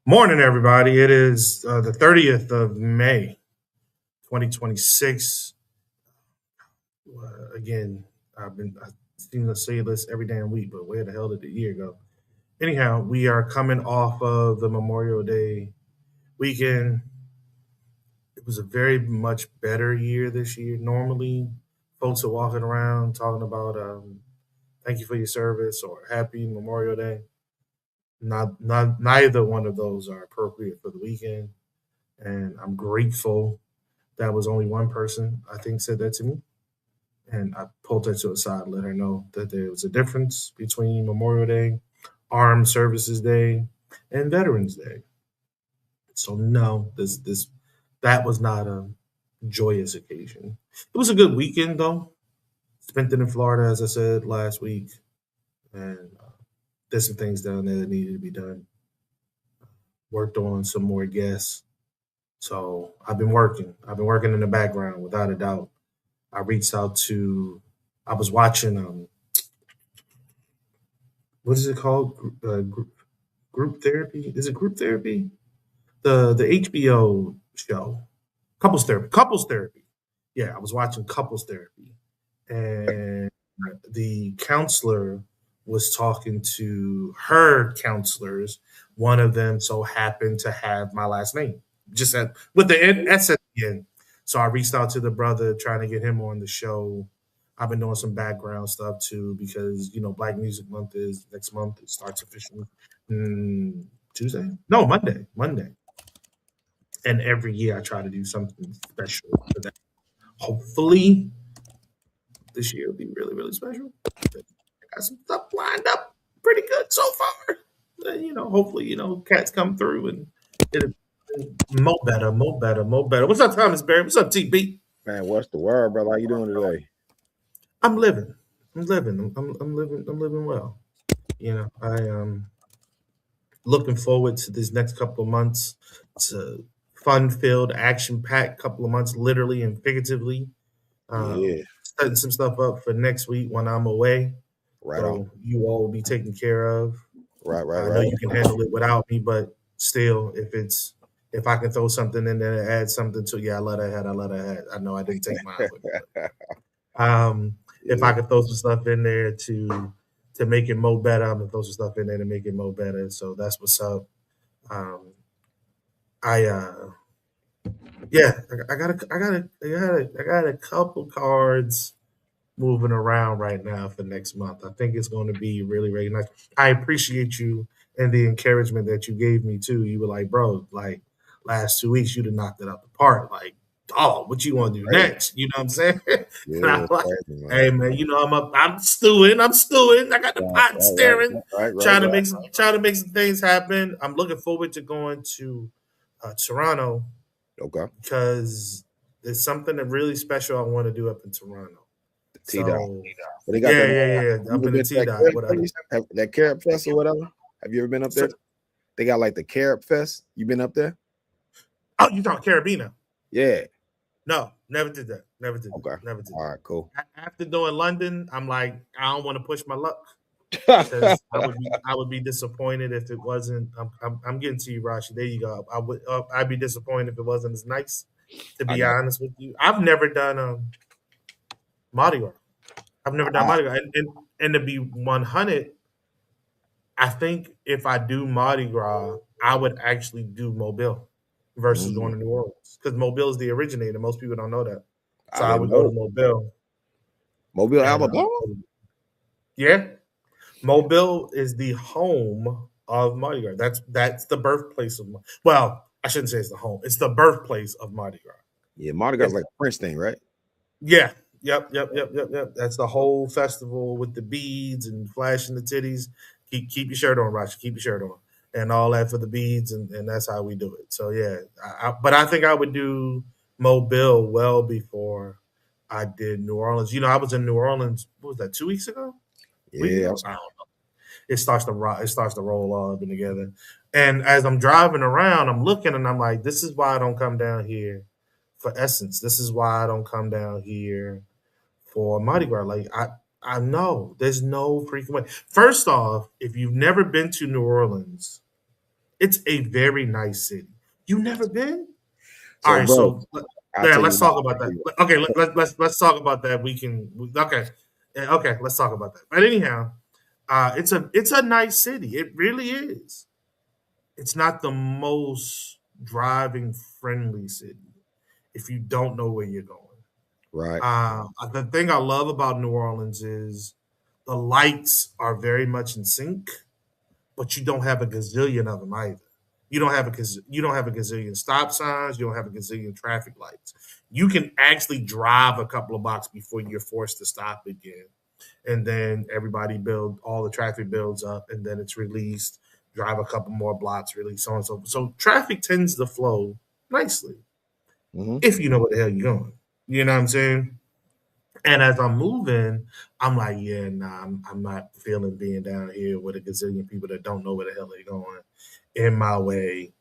Morning, everybody. It is the 30th of May, 2026. Again, I seem to say this every damn week, but where the hell did the year go? Anyhow, we are coming off of the Memorial Day weekend. It was a very much better year this year. Normally, folks are walking around talking about thank you for your service or happy Memorial Day. Not neither one of those are appropriate for the weekend, and I'm grateful that was only one person I think said that to me, and I pulled her to the side, and let her know that there was a difference between Memorial Day, Armed Services Day, and Veterans Day. So no, this that was not a joyous occasion. It was a good weekend though. Spent it in Florida, as I said last week, and did some things down there that needed to be done. Worked on some more guests. So I've been working. I've been working in the background without a doubt. I reached out to. I was watching. What is it called? Group therapy. Is it group therapy? The HBO show. Couples therapy. Couples therapy. Yeah, I was watching couples therapy, and the counselor was talking to her counselors. One of them so happened to have my last name, just at with the S at the end. So I reached out to the brother, trying to get him on the show. I've been doing some background stuff too because Black Music Month is next month. It starts officially Tuesday. No, Monday. Monday. And every year I try to do something special for that. Hopefully, this year will be really, really special. I got some stuff lined up pretty good so far. Hopefully, cats come through and it'll mo better, mo better, mo better. What's up, Thomas Barry? What's up, TB? Man, what's the word, brother? How you doing today? I'm living. I'm living. I'm living. I'm living well. I looking forward to these next couple of months. It's a fun-filled, action-packed couple of months, literally and figuratively. Yeah, Setting some stuff up for next week when I'm away. right on. So you all will be taken care of. Right, right, I know right. you can handle it without me, but still, if I can throw something in there to add something to, yeah, I let her ahead. I let her ahead. I know I didn't take mine with me, but if Yeah, I could throw some stuff in there to make it more better, I'm gonna throw some stuff in there to make it more better. So that's what's up. Um, I yeah, I got a couple cards moving around right now for next month. I think it's going to be really, really nice. I appreciate you and the encouragement that you gave me too. You were like, bro, like last 2 weeks you'd have knocked it out the park. Like, oh, what you want to do crazy. next? You know what I'm saying? And Yeah, I'm it's like, crazy, hey man. man, I'm stewing. I'm stewing. I got the Right, pot right, right, stirring, right, right, right. trying to make some things happen. I'm looking forward to going to Toronto Okay. because there's something that really special I want to do up in Toronto. The T dot. So But they got yeah, them. yeah, yeah. You Up ever in the been to T that dot. carrot What place? That carrot fest or whatever? Have you ever been up so, there? They got like the carrot fest. You been up there? oh, you talking Carabiner? Yeah. No, never did that. Never did that. Okay. Never did All right. Cool. that. After doing London, I'm like, I don't want to push my luck Yeah, because I would be disappointed if it wasn't. I'm getting to you, Rashi. There you go. I'd be disappointed if it wasn't as nice. To I be got. honest with you, I've never done Mardi Gras. I've never done I, Mardi Gras, and to be 100, I think if I do Mardi Gras, I would actually do Mobile versus going mm, to New Orleans because Mobile is the originator. Most people don't know that. So I I didn't would go to know. Mobile Mobile, and Alabama. yeah, Mobile is the home of Mardi Gras. That's the birthplace of well, I shouldn't say it's the home. It's the birthplace of Mardi Gras. Yeah, Mardi Gras is It's like a French thing, right? yeah, yep. That's the whole festival with the beads and flashing the titties. Keep your shirt on, Roger. Keep your shirt on, and all that for the beads, and that's how we do it. So yeah, but I think I would do Mobile well before I did New Orleans. I was in New Orleans. What was that? 2 weeks ago? Week Yeah. ago? I don't know. It starts to rock. It starts to roll all up and together. And as I'm driving around, I'm looking and I'm like, this is why I don't come down here for Essence. This is why I don't come down here for Mardi Gras. Like I know there's no freaking way. First off, if you've never been to New Orleans, It's a very nice city. You never been? All So, right, bro, so I'll yeah, tell you let's why. talk about that. Okay, let's talk about that. Okay, okay, let's talk about that. But anyhow, it's a nice city. It really is. It's not the most driving friendly city if you don't know where you're going. Right, The thing I love about New Orleans is the lights are very much in sync, but you don't have a gazillion of them either. You don't have a gazillion stop signs. You don't have a gazillion traffic lights. You can actually drive a couple of blocks before you're forced to stop again, and then all the traffic builds up, and then it's released. Drive a couple more blocks, release, so on and so forth. So traffic tends to flow nicely hmm if you know where the hell you're going. You know what I'm saying? And as I'm moving, I'm like, yeah, nah, I'm not feeling being down here with a gazillion people that don't know where the hell they're going in my way,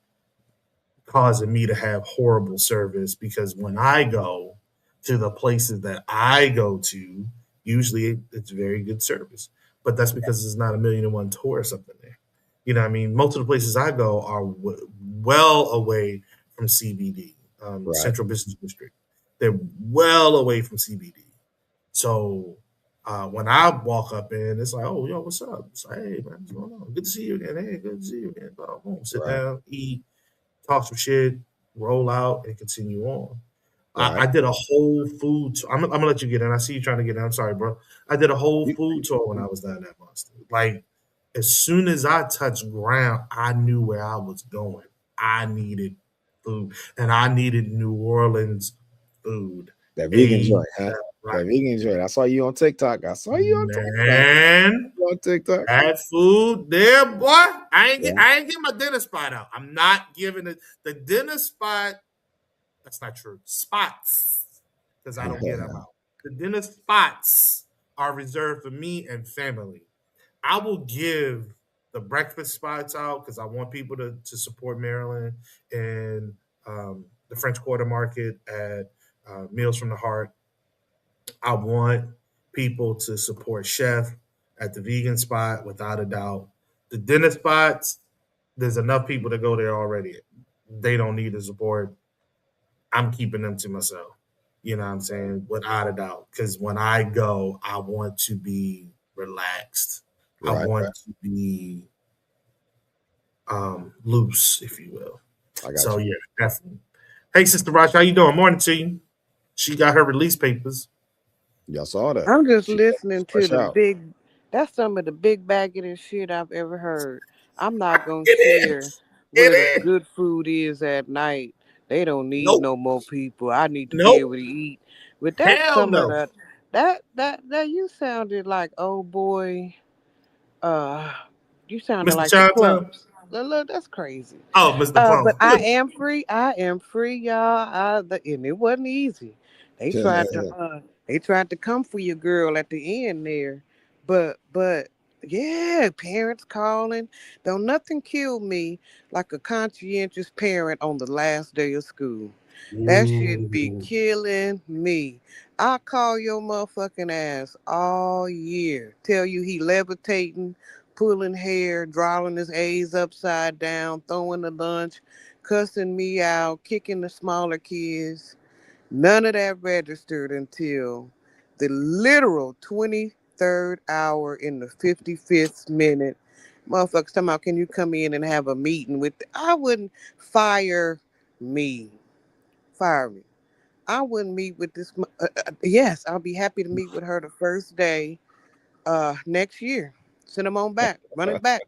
causing me to have horrible service because when I go to the places that I go to, usually it's very good service. But that's because there's not a million and one tourists up in there. You know what I mean? Most of the places I go are well away from CBD, right. Central Business District. They're well away from CBD. So when I walk up in, it's like, oh, yo, what's up? It's like, hey, man, what's going on? Good to see you again. Hey, good to see you again. Boom, sit Right, down, eat, talk some shit, roll out, and continue on. I right. did a whole food tour. I'm gonna let you get in. I see you trying to get in. I'm sorry, bro. I did a whole You, food tour when I was down that monster. Like as soon as I touched ground, I knew where I was going. I needed food, and I needed New Orleans food. that vegan A joint, huh? right, That vegan joint. I saw you on TikTok. I saw you on TikTok. man. You on TikTok. That food there, boy. Yeah. I ain't get my dinner spot out. I'm not giving it the dinner spot. That's not true. Spots, because I don't get them out. The dinner spots are reserved for me and family. I will give the breakfast spots out because I want people to support Maryland and the French Quarter Market at Meals from the Heart. I want people to support Chef at the vegan spot without a doubt. The dinner spots, there's enough people to go there already. They don't need the support. I'm keeping them to myself. You know what I'm saying? Without a doubt. Because when I go, I want to be relaxed. I Right, right. want to be loose, if you will. I got So you. yeah, definitely. Hey, Sister Rosh, how you doing? Morning to you. She got her release papers. Y'all saw that. I'm just She listening to fresh the out. big. That's some of the big baggedest shit I've ever heard. I'm not gonna It share is. where the It is. good food is at night. They don't need Nope. no more people. I need to be Nope. able to eat. But that's Hell some of no. the that you sounded like oh boy. Uh, you sounded Mr. like the Chinatown. clumps. Look, that's crazy. Oh, Mr. But Plum. I Look, am free. I am free, y'all. And it wasn't easy. They tried to come for your girl at the end there, but yeah, parents calling. Don't nothing kill me like a conscientious parent on the last day of school. That shit be ooh. killing me. I call your motherfucking ass all year. Tell you he levitating, pulling hair, drawing his A's upside down, throwing the lunch, cussing me out, kicking the smaller kids. None of that registered until the literal 23rd hour in the 55th minute. Motherfuckers talking about, can you come in and have a meeting with I wouldn't fire me. Fire me. I wouldn't meet with this. Yes, I'll be happy to meet with her the first day next year. Send them on back. Run it back.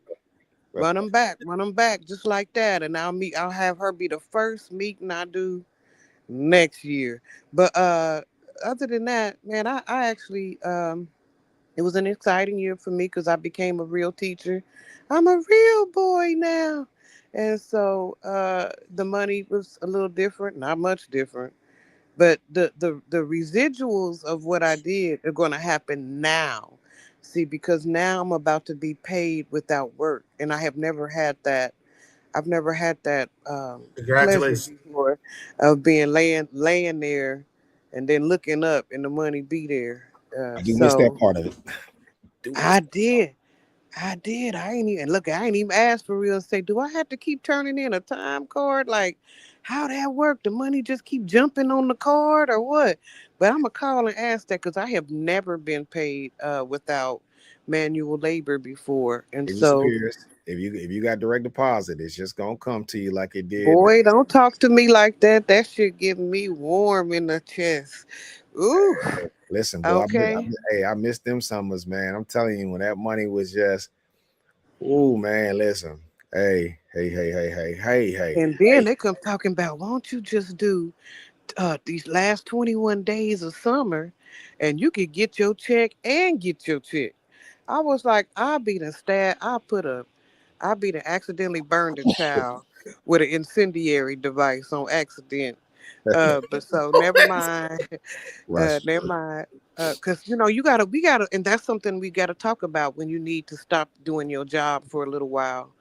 Run them back. Run them back. Just like that. And I'll have her be the first meeting I do next year. But other than that, man, I actually it was an exciting year for me because I became a real teacher. I'm a real boy now. And so the money was a little different, not much different. But the residuals of what I did are going to happen now. See, because now I'm about to be paid without work, and I have never had that. I've never had that pleasure Congratulations. before of being laying there, and then looking up and the money be there. I do miss that So part of it. Do miss I that. did. I did. I ain't even look. I ain't even asked for real estate. Do I have to keep turning in a time card? Like, how that work? The money just keep jumping on the card or what? But I'm gonna call and ask that because I have never been paid without manual labor before, and It so disappears. If you got direct deposit, it's just gonna come to you like it did back. boy, don't talk to me like that. That shit getting me warm in the chest. Ooh, Listen, boy, okay. hey, I missed them summers, man. I'm telling you, when that money was just, ooh, man, listen. And then Hey. they come talking about, won't you just do these last 21 days of summer and you could get your check and get your check. I was like, I be the accidentally burned a child with an incendiary device on accident. But so never mind. Rush. Never mind. Cause we gotta, and that's something we gotta talk about when you need to stop doing your job for a little while,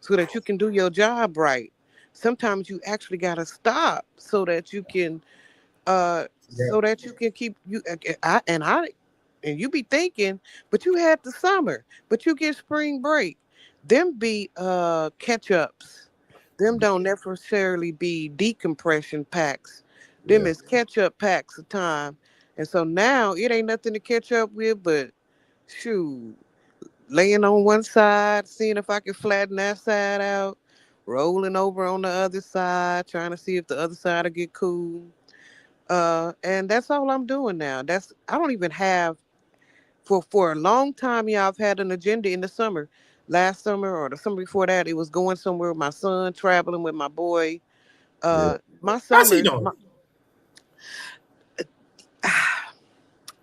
so that you can do your job right. Sometimes you actually gotta stop so Yep. that you can keep you. And you be thinking, but you had the summer, but you get spring break. Them be catch ups. Them don't necessarily be decompression packs. Them Yeah. is catch up packs of time. And so now it ain't nothing to catch up with but shoot, laying on one side, seeing if I can flatten that side out, rolling over on the other side, trying to see if the other side will get cool. And that's all I'm doing now. I don't even have for a long time, yeah, I've had an agenda in the summer. Last summer or the summer before that, it was going somewhere with my son, traveling with my boy. Yeah. My How's he summers, doing?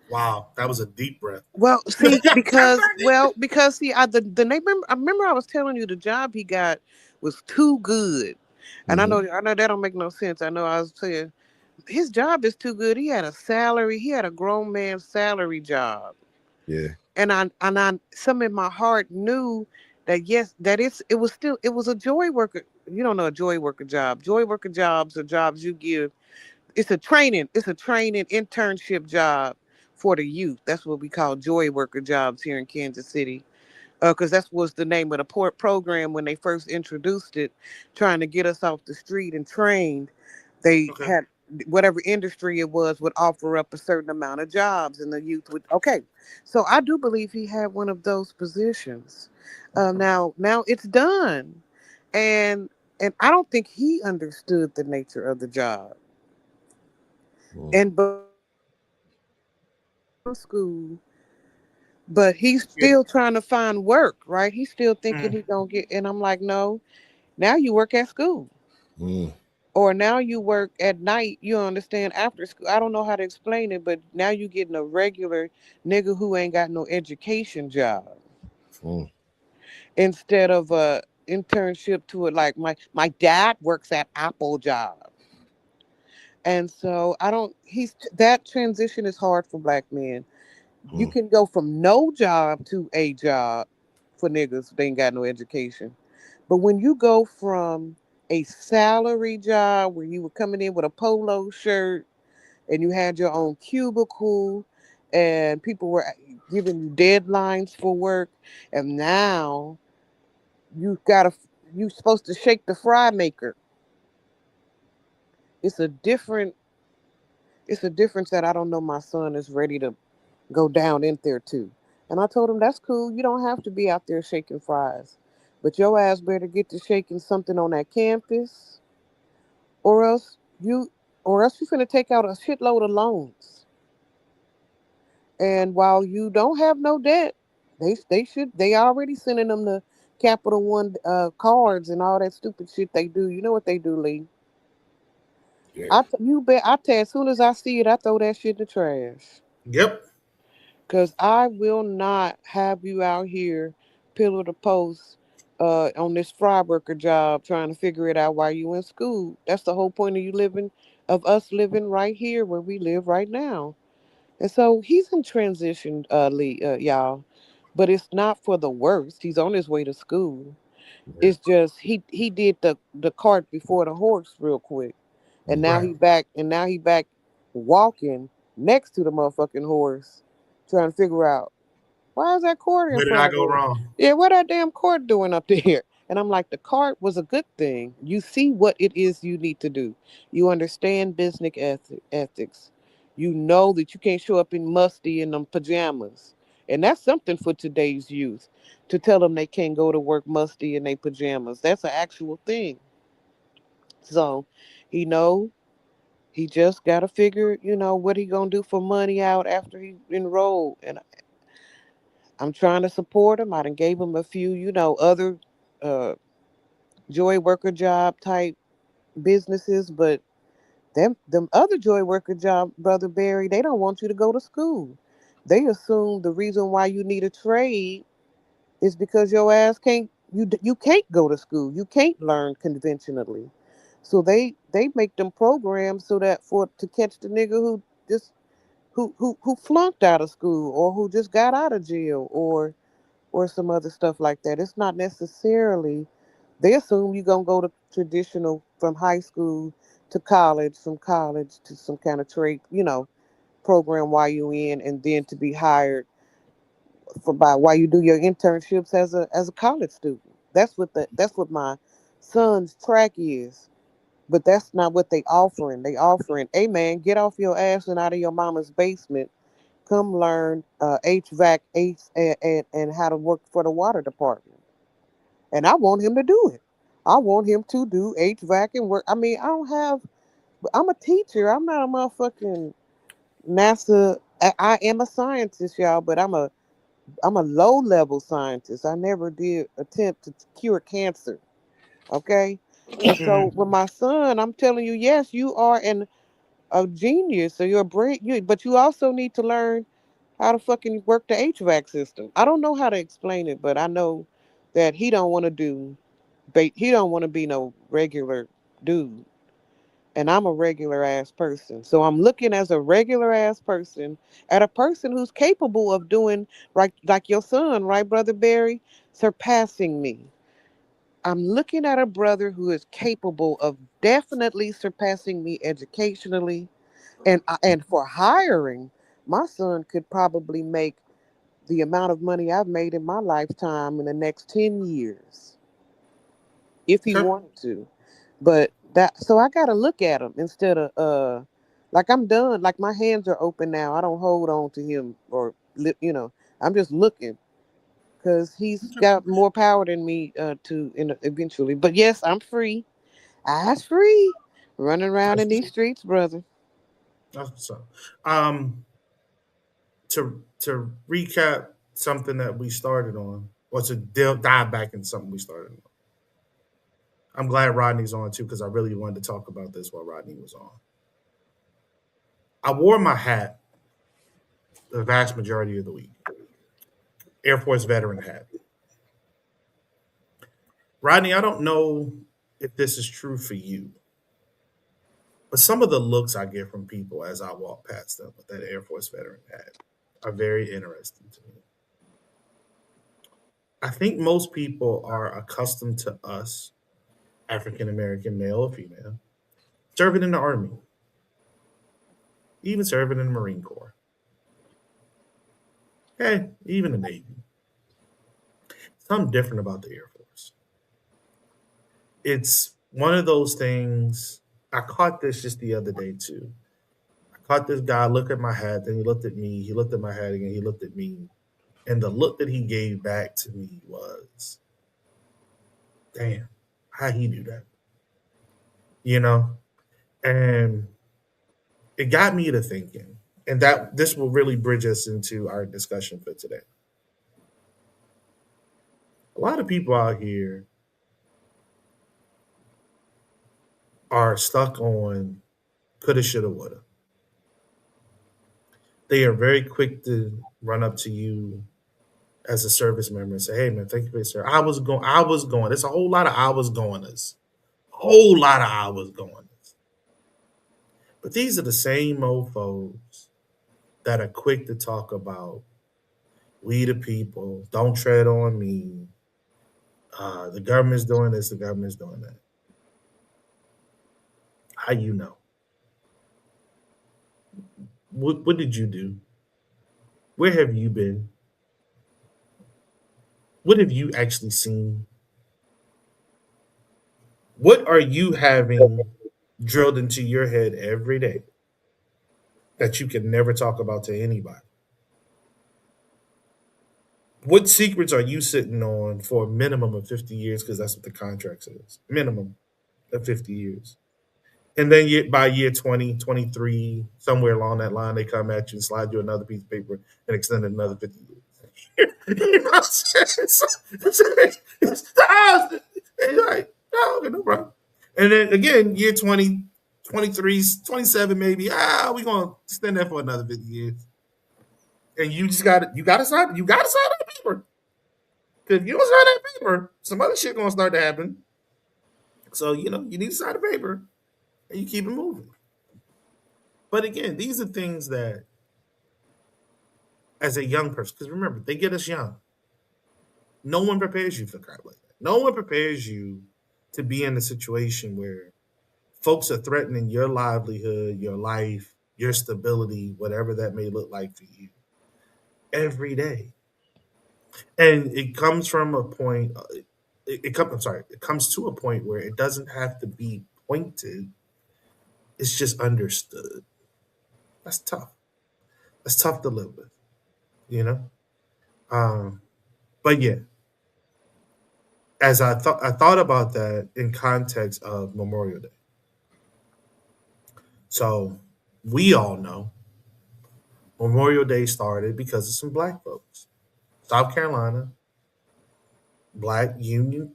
Wow, that was a deep breath. well, see, because see, the neighbor, I remember I was telling you the job he got was too good, and Hmm. I know that don't make no sense. I know I was saying his job is too good. He had a salary. He had a grown man's salary job, Yeah. and I some in my heart knew that yes, it was a joy worker. You don't know a joy worker job. Joy worker jobs are jobs you give. It's a training internship job for the youth. That's what we call joy worker jobs here in Kansas City, because that was the name of the port program when they first introduced it, trying to get us off the street and trained. They Okay. had whatever industry it was would offer up a certain amount of jobs, and the youth would. Okay, so I do believe he had one of those positions. Now it's done, and I don't think he understood the nature of the job. Mm. And but school, but he's Yeah. still trying to find work, right? He's still thinking Mm, he gonna get. And I'm like, no. Now you work at school. Mm. Or now you work at night, you understand, after school. I don't know how to explain it, but now you getting a regular nigga who ain't got no education job Mm. instead of a internship to it. Like my dad works at Apple job. And so I don't he's that transition is hard for black men. You Mm. can go from no job to a job for niggas. They ain't got no education. But when you go from a salary job where you were coming in with a polo shirt and you had your own cubicle and people were giving you deadlines for work, and now you got to you supposed to shake the fry maker. It's a different it's a difference that I don't know my son is ready to go down in there too. And I told him that's cool. You don't have to be out there shaking fries. But your ass better get to shaking something on that campus or else you you finna take out a shitload of loans. And while you don't have no debt, they already sending them the Capital One cards and all that stupid shit they do. You know what they do, Lee? Yeah. You bet I tell you, as soon as I see it, I throw that shit in the trash. yep. Cause I will not have you out here pillar to post on this fry worker job trying to figure it out while you in school. That's the whole point of of us living right here where we live right now. And so he's in transition, y'all, but it's not for the worst. He's on his way to school. Yeah. It's just he did the cart before the horse real quick, and Mm. Right. now he back walking next to the motherfucking horse, trying to figure out. Why is that court in Where did front I of go the? wrong? Yeah, what that damn court doing up there? And I'm like, the cart was a good thing. You see what it is you need to do. You understand business ethics. You know that you can't show up in musty in them pajamas. And that's something for today's youth to tell them they can't go to work musty in their pajamas. That's an actual thing. So, he know he just got to figure, what he going to do for money out after he enrolled. And I'm trying to support him. I done gave him a few, other uh, joy worker job type businesses, but them other joy worker job, Brother Barry, they don't want you to go to school. They assume the reason why you need a trade is because your ass you can't go to school. You can't learn conventionally. So they make them programs so that for to catch the nigga who just who flunked out of school or who just got out of jail or some other stuff like that. It's not necessarily, they assume you're going to go to traditional from high school to college, from college to some kind of trade, program while you in, and then to be hired for by while you do your internships as a college student. That's what my son's track is. But that's not what they offering. They offering, hey man, get off your ass and out of your mama's basement. Come learn HVAC and how to work for the water department. And I want him to do it. I want him to do HVAC and work. I mean, I don't have. I'm a teacher. I'm not a motherfucking NASA. I am a scientist, y'all, but I'm a low level scientist. I never did attempt to cure cancer. Okay, and so with my son, I'm telling you, yes, you are a genius. So you're a brain, but you also need to learn how to fucking work the HVAC system. I don't know how to explain it, but I know that he don't want to he don't want to be no regular dude. And I'm a regular ass person. So I'm looking as a regular ass person at a person who's capable of doing like your son, right, Brother Barry? Surpassing me. I'm looking at a brother who is capable of definitely surpassing me educationally and for hiring. My son could probably make the amount of money I've made in my lifetime in the next 10 years if he Okay. wanted to. But that so I got to look at him instead of like I'm done, like my hands are open now. I don't hold on to him or I'm just looking cuz he's got more power than me eventually. But yes, I'm free. I'm free running around That's in what's these up. streets, brother. That's what's up. Um, to recap something that we started on, or to dive back into something we started on. I'm glad Rodney's on too because I really wanted to talk about this while Rodney was on. I wore my hat the vast majority of the week. Air Force veteran hat. Rodney, I don't know if this is true for you, but some of the looks I get from people as I walk past them with that Air Force veteran hat are very interesting to me. I think most people are accustomed to us, African American male or female, serving in the Army, even serving in the Marine Corps, okay, even the Navy. Something different about the Air Force. It's one of those things. I caught this just the other day too. I caught this guy look at my hat, then he looked at me, he looked at my hat again, he looked at me, and the look that he gave back to me was, damn, how he do that? You know? And it got me to thinking. And that this will really bridge us into our discussion for today. A lot of people out here are stuck on coulda, shoulda, woulda. They are very quick to run up to you as a service member and say, "Hey man, thank you for your service. I was going. There's a whole lot of I was goingers, whole lot of I was goingers." But these are the same mofos that are quick to talk about we the people, don't tread on me. The government's doing this, the government's doing that. How you know? What did you do? Where have you been? What have you actually seen? What are you having drilled into your head every day that you can never talk about to anybody? What secrets are you sitting on for a minimum of 50 years? Because that's what the contract says, minimum of 50 years. And then by year 20, 23, somewhere along that line, they come at you and slide you another piece of paper and extend it another 50 years. You know what I'm saying? And you're like, oh, okay, no problem. And then again, year 20, 23, 27, maybe, we're going to extend that for another 50 years. And you got to sign that paper. Because if you don't sign that paper, some other shit going to start to happen. So, you need to sign the paper and you keep it moving. But again, these are things that, as a young person, because remember, they get us young. No one prepares you for crap like that. No one prepares you to be in a situation where folks are threatening your livelihood, your life, your stability, whatever that may look like for you, every day. And it comes from a point. I'm sorry. It comes to a point where it doesn't have to be pointed. It's just understood. That's tough. That's tough to live with. You know. Um, but yeah, as I thought about that in context of Memorial Day. So we all know Memorial Day started because of some black folks. South Carolina, Black Union.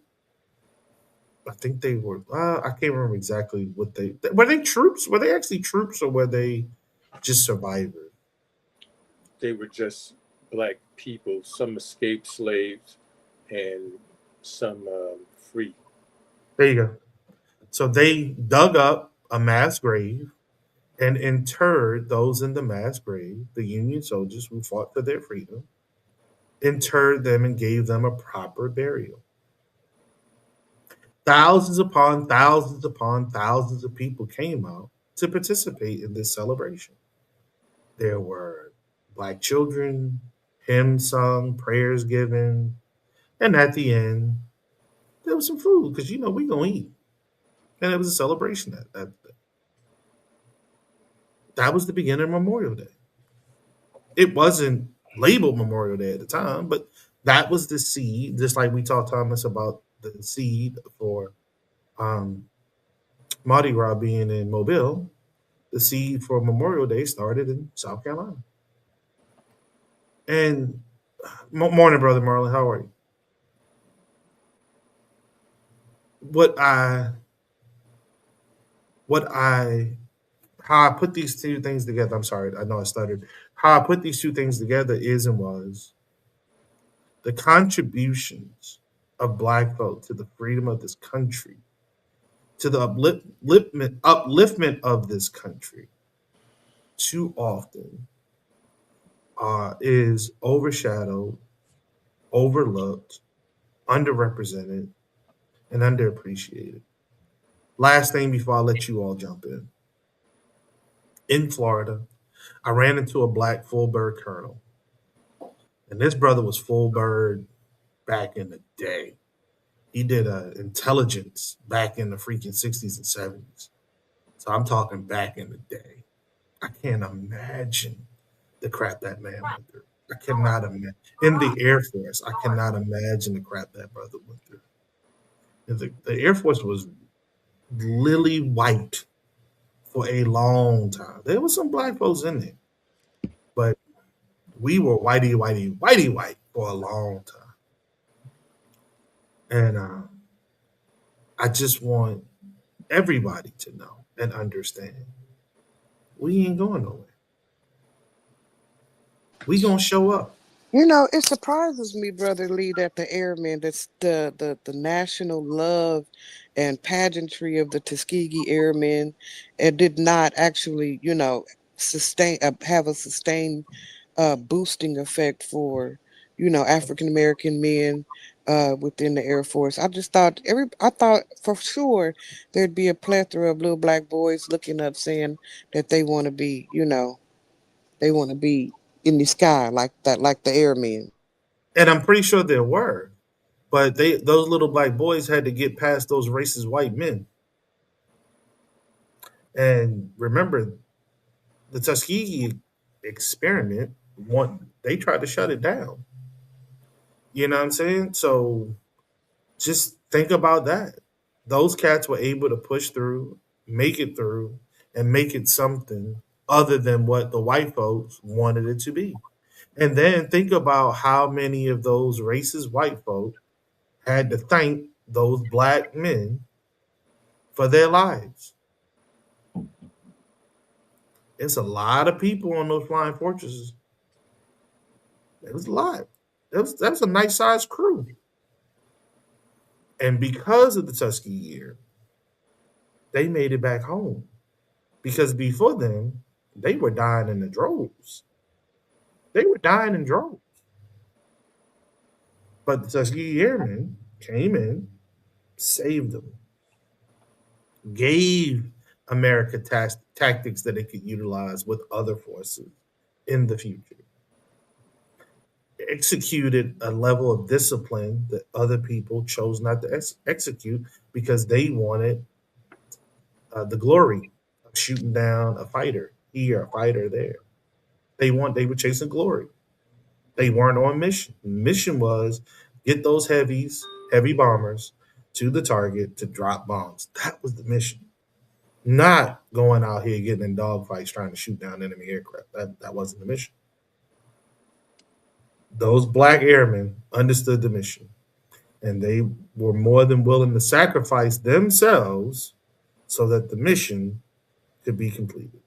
I think they were. I can't remember exactly what they were. They troops? Were they actually troops or were they just survivors? They were just black people. Some escaped slaves, and some free. There you go. So they dug up a mass grave and interred those in the mass grave, the Union soldiers who fought for their freedom, interred them and gave them a proper burial. Thousands upon thousands upon thousands of people came out to participate in this celebration. There were black children, hymns sung, prayers given, and at the end, there was some food because we gonna eat, and it was a celebration. That was the beginning of Memorial Day. It wasn't labeled Memorial Day at the time, but that was the seed. Just like we taught Thomas about the seed for um, Mardi Gras being in Mobile, the seed for Memorial Day started in South Carolina. And morning, brother Marlon, how are you? What I, what I, how I put these two things together. I'm sorry, I know I stuttered. How I put these two things together is and was the contributions of Black folk to the freedom of this country, to the upliftment of this country, too often is overshadowed, overlooked, underrepresented, and underappreciated. Last thing before I let you all jump in. In Florida, I ran into a black full bird colonel, and this brother was full bird back in the day. He did intelligence back in the freaking 60s and 70s. So I'm talking back in the day. I can't imagine the crap that man went through. I cannot imagine. In the Air Force, I cannot imagine the crap that brother went through. The Air Force was lily white for a long time. There was some black folks in there, but we were whitey, whitey, whitey, white for a long time. And I just want everybody to know and understand we ain't going nowhere. We gonna show up. It surprises me, Brother Lee, that the airmen, that's the national love and pageantry of the Tuskegee Airmen, it did not actually, sustain have a sustained boosting effect for, African American men within the Air Force. I thought for sure there'd be a plethora of little black boys looking up saying that they want to be, they want to be in the sky like that, like the airmen. And I'm pretty sure there were. But those little black boys had to get past those racist white men. And remember, the Tuskegee experiment, they tried to shut it down. You know what I'm saying? So just think about that. Those cats were able to push through, make it through, and make it something other than what the white folks wanted it to be. And then think about how many of those racist white folk had to thank those black men for their lives. It's a lot of people on those flying fortresses. It was a lot. That was a nice sized crew. And because of the Tuskegee year, they made it back home. Because before then, they were dying in the droves. They were dying in droves. But the Tuskegee Airmen came in, saved them, gave America tactics that it could utilize with other forces in the future, executed a level of discipline that other people chose not to execute because they wanted the glory of shooting down a fighter here, a fighter there. They were chasing glory. They weren't on mission. Mission was get those heavy bombers to the target to drop bombs. That was the mission. Not going out here getting in dogfights trying to shoot down enemy aircraft. That wasn't the mission. Those black airmen understood the mission, and they were more than willing to sacrifice themselves so that the mission could be completed.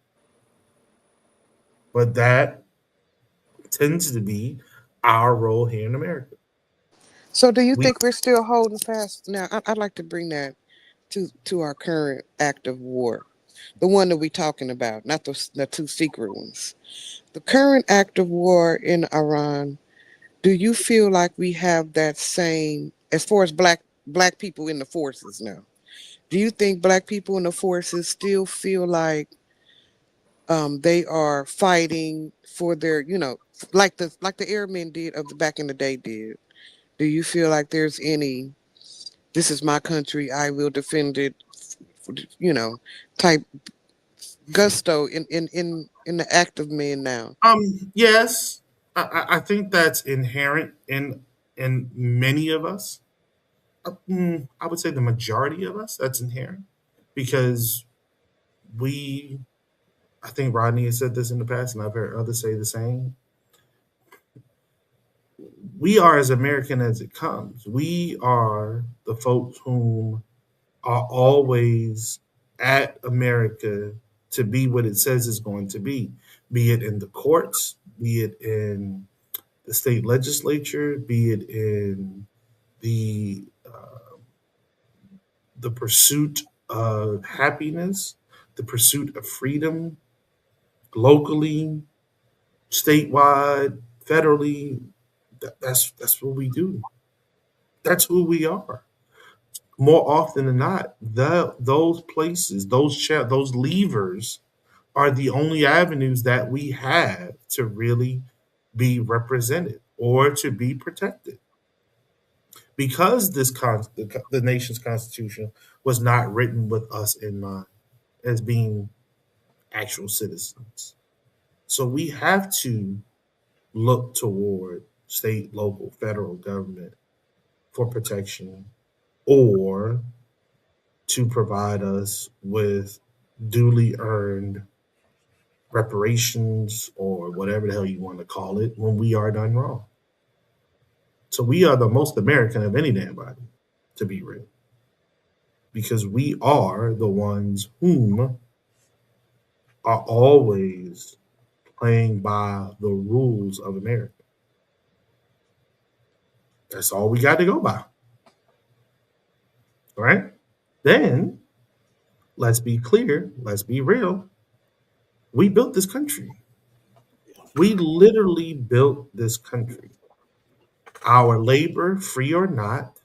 But that tends to be our role here in America. So, do you We think we're still holding fast? Now, I'd like to bring that to our current active war, the one that we're talking about, not the two secret ones. The current active war in Iran. Do you feel like we have that same, as far as black people in the forces now? Do you think black people in the forces still feel like they are fighting for their, like the airmen did of the back in the day did? Do you feel like there's any "this is my country, I will defend it," you know, type gusto in the active men now? yes, I think that's inherent in many of us. I would say the majority of us. That's inherent because we. I think Rodney has said this in the past, and I've heard others say the same. We are as American as it comes. We are the folks whom are always at America to be what it says it's going to be it in the courts, be it in the state legislature, be it in the the pursuit of happiness, the pursuit of freedom, locally, statewide, federally. That's what we do. That's who we are. More often than not, those places, those levers are the only avenues that we have to really be represented or to be protected. Because the nation's constitution was not written with us in mind as being actual citizens. So we have to look toward state, local, federal government for protection or to provide us with duly earned reparations or whatever the hell you want to call it when we are done wrong. So we are the most American of any damn body, to be real, because we are the ones whom are always playing by the rules of America. That's all we got to go by. Right? Then, let's be clear, let's be real. We built this country. We literally built this country. Our labor, free or not,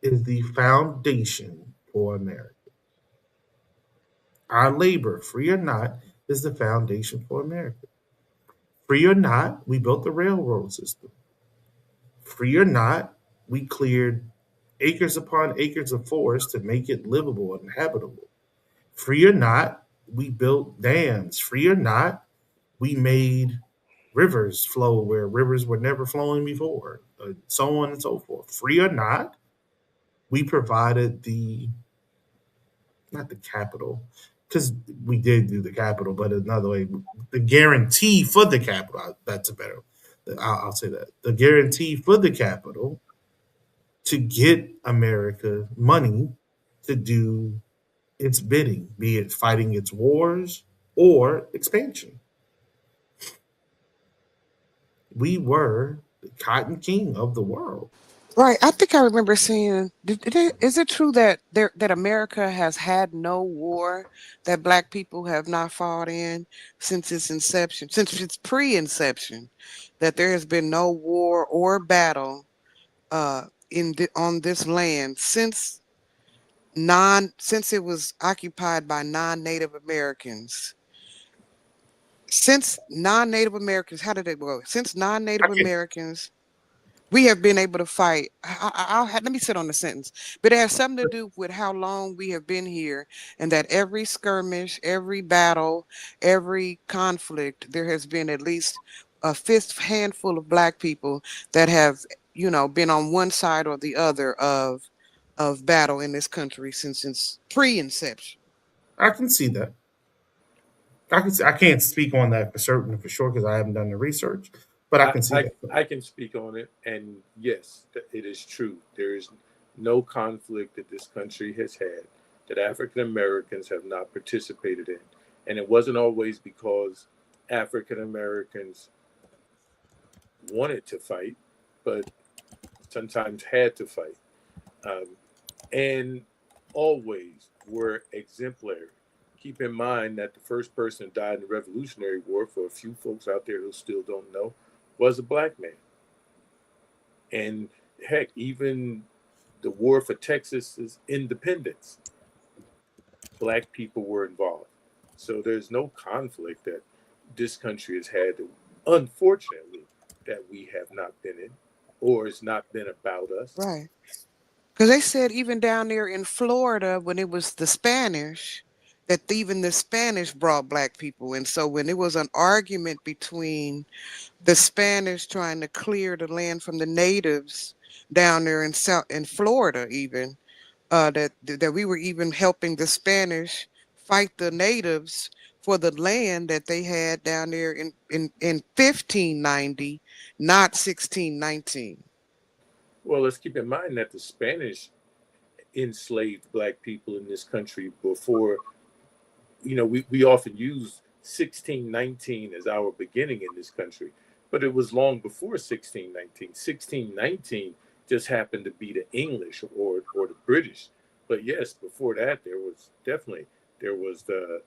is the foundation for America. Our labor, free or not, is the foundation for America. Free or not, we built the railroad system. Free or not, We cleared acres upon acres of forest to make it livable and habitable. Free or not, we built dams. Free or not, we made rivers flow where rivers were never flowing before, so on and so forth. Free or not, we provided the not the capital, because we did do the capital, but another way, the guarantee for the capital. That's a better. I'll say that the guarantee for the capital to get America money to do its bidding, be it fighting its wars or expansion. We were the cotton king of the world. Right. I think I remember seeing. Is it true that that America has had no war that Black people have not fought in since its inception, since its pre-inception, that there has been no war or battle on this land since it was occupied by non-Native Americans. Since non-Native Americans, how did it go? Since I non-Native can Americans we have been able to fight. Let me sit on the sentence, but it has something to do with how long we have been here, and that every skirmish, every battle, every conflict, there has been at least a fifth handful of Black people that have, been on one side or the other of battle in this country since its pre-inception. I can see that. I can't speak on that for certain for sure because I haven't done the research, but I I, can see I that. I can speak on it, and yes, it is true. There is no conflict that this country has had that African Americans have not participated in, and it wasn't always because African Americans wanted to fight, but sometimes had to fight, um, and always were exemplary. Keep in mind that the first person who died in the Revolutionary War, for a few folks out there who still don't know, was a Black man. And heck, even the war for Texas's independence, Black people were involved. So there's no conflict that this country has had, unfortunately, that we have not been in, or it's not been about us. Right. Because they said even down there in Florida, when it was the Spanish, that even the Spanish brought Black people. And so when it was an argument between the Spanish trying to clear the land from the natives down there in Florida, even that we were even helping the Spanish fight the natives for the land that they had down there in 1590, not 1619. Well, let's keep in mind that the Spanish enslaved Black people in this country before. We often use 1619 as our beginning in this country, but it was long before 1619. 1619 just happened to be the English or the British. But yes, before that, there was the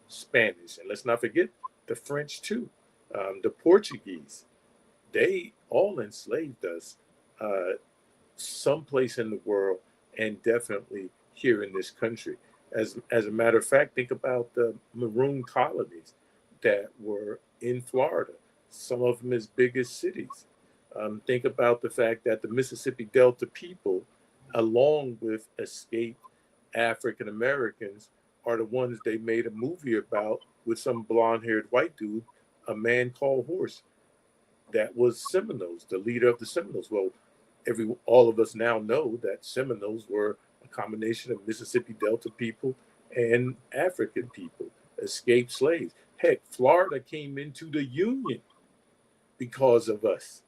Spanish, and let's not forget the French too, the Portuguese. They all enslaved us uh, someplace in the world, and definitely here in this country. As a matter of fact, think about the maroon colonies that were in Florida, some of them as big as cities. Think about the fact that the Mississippi Delta people, along with escaped African Americans, are the ones they made a movie about with some blonde haired white dude, a man called Horse. That was Seminoles, the leader of the Seminoles. Well, all of us now know that Seminoles were a combination of Mississippi Delta people and African people, escaped slaves. Heck, Florida came into the Union because of us.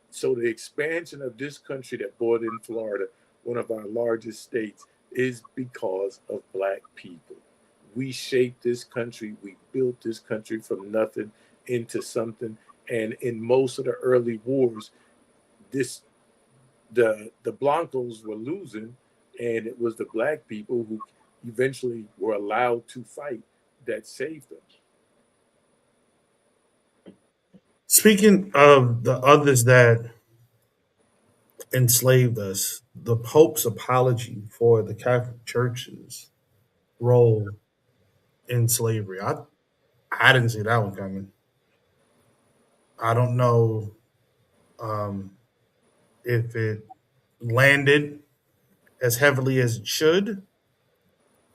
So the expansion of this country that brought in Florida, one of our largest states, is because of Black people. We shaped this country. We built this country from nothing into something. And in most of the early wars, this the Blancos were losing, and it was the Black people who eventually were allowed to fight that saved them. Speaking of the others that enslaved us, the Pope's apology for the Catholic Church's role in slavery. I didn't see that one coming. I don't know. Um, if it landed as heavily as it should.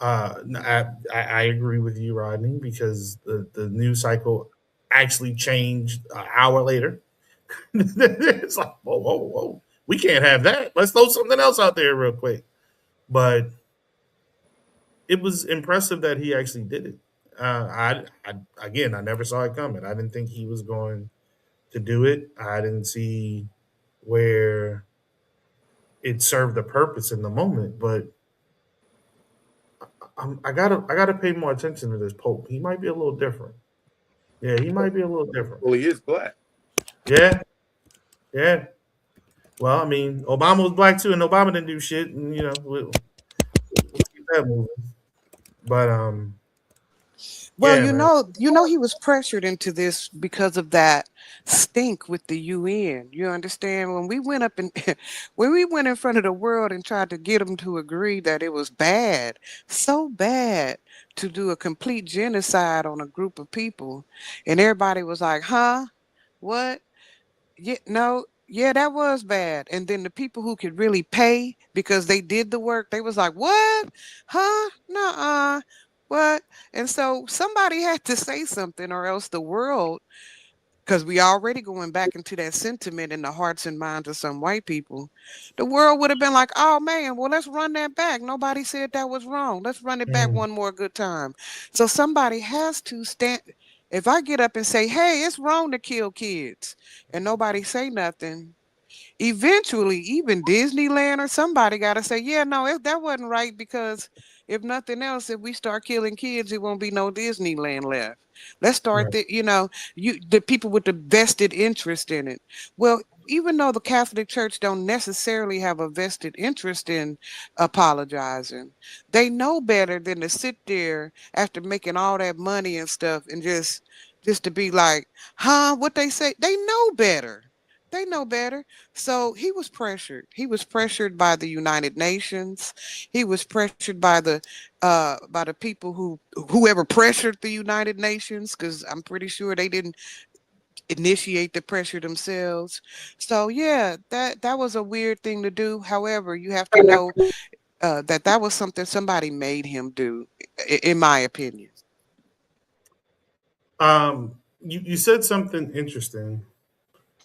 I agree with you, Rodney, because the news cycle actually changed an hour later. It's like, whoa, whoa, whoa. We can't have that. Let's throw something else out there real quick. But it was impressive that he actually did it. Again, I never saw it coming. I didn't think he was going to do it. I didn't see where it served a purpose in the moment. But I gotta pay more attention to this Pope. He might be a little different. Yeah, he might be a little different. Well, he is black. Yeah, yeah. Well, I mean, Obama was black too, and Obama didn't do shit. And we'll keep that moving. But Well, yeah, man. he was pressured into this because of that stink with the UN. You understand? When we went up and when we went in front of the world and tried to get them to agree that it was bad, so bad to do a complete genocide on a group of people, and everybody was like, "Huh? What? Yeah, no, yeah, that was bad." And then the people who could really pay because they did the work, they was like, "What? Huh? Nuh-uh. What?" And so somebody had to say something, or else the world, because we already going back into that sentiment in the hearts and minds of some white people, the world would have been like, "Oh man, well, let's run that back. Nobody said that was wrong. Let's run it back Mm, one more good time." So somebody has to stand. If I get up and say, "Hey, it's wrong to kill kids," and nobody say nothing, eventually even Disneyland or somebody got to say, "Yeah, no, that wasn't right," because if nothing else, if we start killing kids, it won't be no Disneyland left. Let's start right. the people with the vested interest in it. Well, even though the Catholic Church don't necessarily have a vested interest in apologizing, they know better than to sit there after making all that money and stuff and just to be like, "Huh, what they say?" They know better. They know better. So he was pressured. He was pressured by the United Nations. He was pressured by the people whoever pressured the United Nations, because I'm pretty sure they didn't initiate the pressure themselves. So yeah, that was a weird thing to do. However, you have to know that was something somebody made him do, in my opinion. You said something interesting.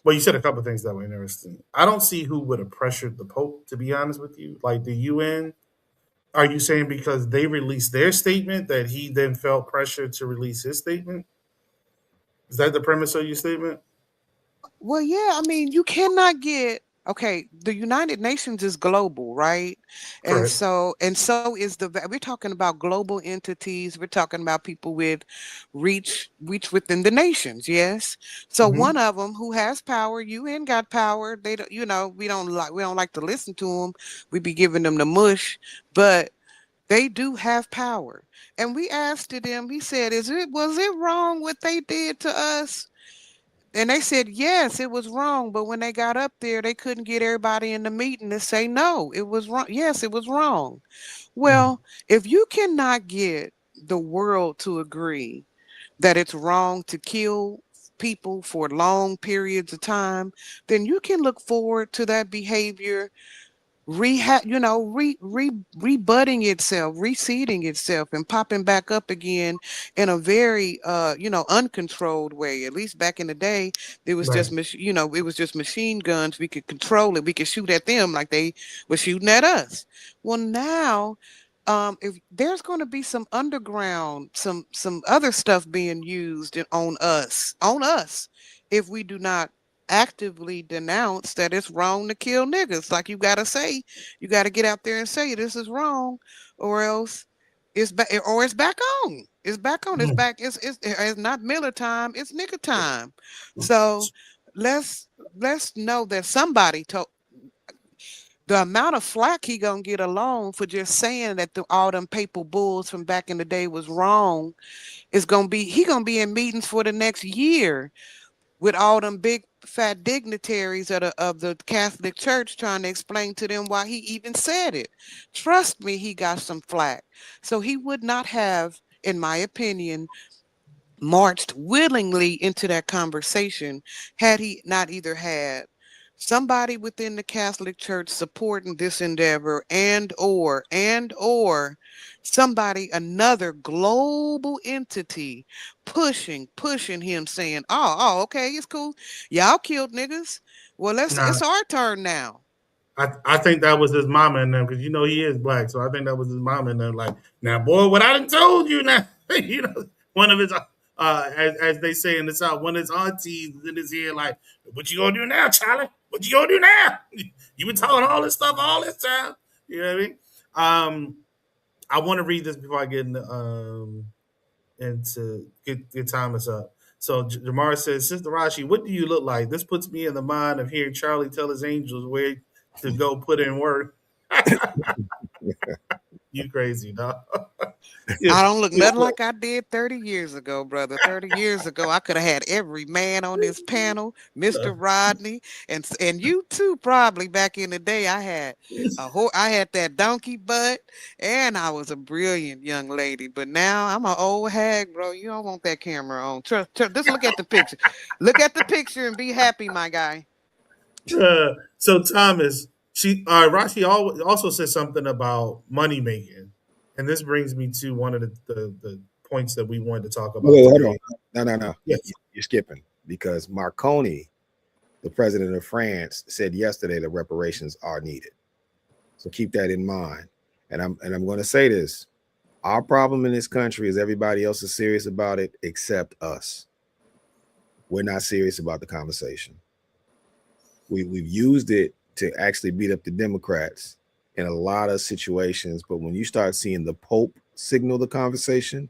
Well, you said a couple of things that were interesting. I don't see who would have pressured the Pope, to be honest with you. Like the UN. Are you saying because they released their statement that he then felt pressure to release his statement? Is that the premise of your statement? Well, yeah, I mean, you cannot get okay, the United Nations is global, right? And Correct. so is we're talking about global entities, we're talking about people with reach within the nations, yes? So Hmm. one of them who has power, UN got power. They don't, we don't like to listen to them. We be giving them the mush, but they do have power. And we asked them, he said, was it wrong what they did to us? And they said, yes, it was wrong. But when they got up there, they couldn't get everybody in the meeting to say, no, it was wrong. Yes, it was wrong. Mm, Well, if you cannot get the world to agree that it's wrong to kill people for long periods of time, then you can look forward to that behavior rebutting itself, reseeding itself, and popping back up again in a very uncontrolled way. At least back in the day, it was right. just machine guns. We could control it. We could shoot at them like they were shooting at us. Well, now, if there's going to be some underground, some other stuff being used on us, if we do not actively denounce that it's wrong to kill niggas. Like you gotta get out there and say this is wrong, or else it's back on. It's back on. It's Mm. back. It's not Miller time. It's nigga time. So let's know that somebody told the amount of flack he gonna get alone for just saying that all them papal bulls from back in the day was wrong is gonna be in meetings for the next year with all them big fat dignitaries of the Catholic Church trying to explain to them why he even said it. Trust me, he got some flack. So he would not have, in my opinion, marched willingly into that conversation had he not either had somebody within the Catholic Church supporting this endeavor, and or somebody, another global entity pushing him, saying, okay, it's cool. Y'all killed niggas. Well, Nah, it's our turn now. I think that was his mama and them because he is black, so I think that was his mama and them. Like, now, boy, what I done told you now, one of his, as they say in the South, one of his aunties in his ear, like, what you gonna do now, Charlie? What you gonna do now? You been talking all this stuff all this time. You know what I mean? I want to read this before I get into get Thomas up. So Jamar says, Sister Rashi, what do you look like? This puts me in the mind of hearing Charlie tell his angels where to go put in work. You crazy, dog. Yeah. I don't look nothing like I did 30 years ago, brother. 30 years ago, I could have had every man on this panel, Mr. Rodney, and you too, probably back in the day. I had I had that donkey butt, and I was a brilliant young lady. But now I'm an old hag, bro. You don't want that camera on. Just look at the picture. Look at the picture and be happy, my guy. So Thomas, Rashi also said something about money making, and this brings me to one of the points that we wanted to talk about Wait, hold today. on. No. Yes. You're skipping because Marconi, the president of France, said yesterday that reparations are needed. So keep that in mind. And I'm going to say this: our problem in this country is everybody else is serious about it except us. We're not serious about the conversation. We've used it to actually beat up the Democrats in a lot of situations, but when you start seeing the Pope signal the conversation,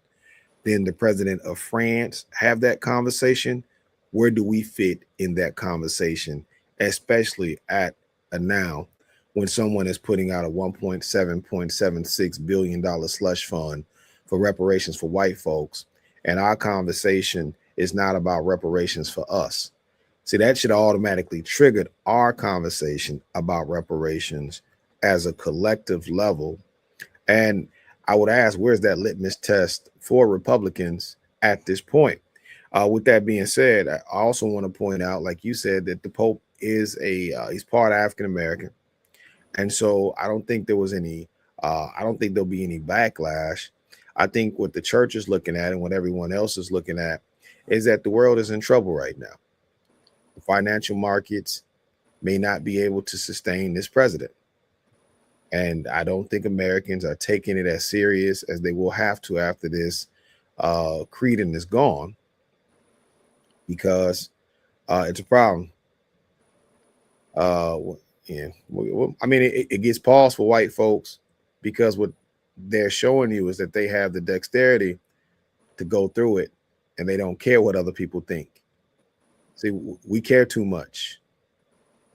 then the president of France have that conversation, where do we fit in that conversation, especially at a now when someone is putting out a $1.76 billion slush fund for reparations for white folks, and our conversation is not about reparations for us. See, that should automatically trigger our conversation about reparations as a collective level. And I would ask, where's that litmus test for Republicans at this point? With that being said, I also want to point out, like you said, that the Pope is he's part African American, and so I don't think there'll be any backlash. I think what the church is looking at and what everyone else is looking at is that the world is in trouble right now. The financial markets may not be able to sustain this president. And I don't think Americans are taking it as serious as they will have to after this Creedon is gone, because it's a problem. Yeah, I mean, it gets paused for white folks because what they're showing you is that they have the dexterity to go through it, and they don't care what other people think. See, we care too much.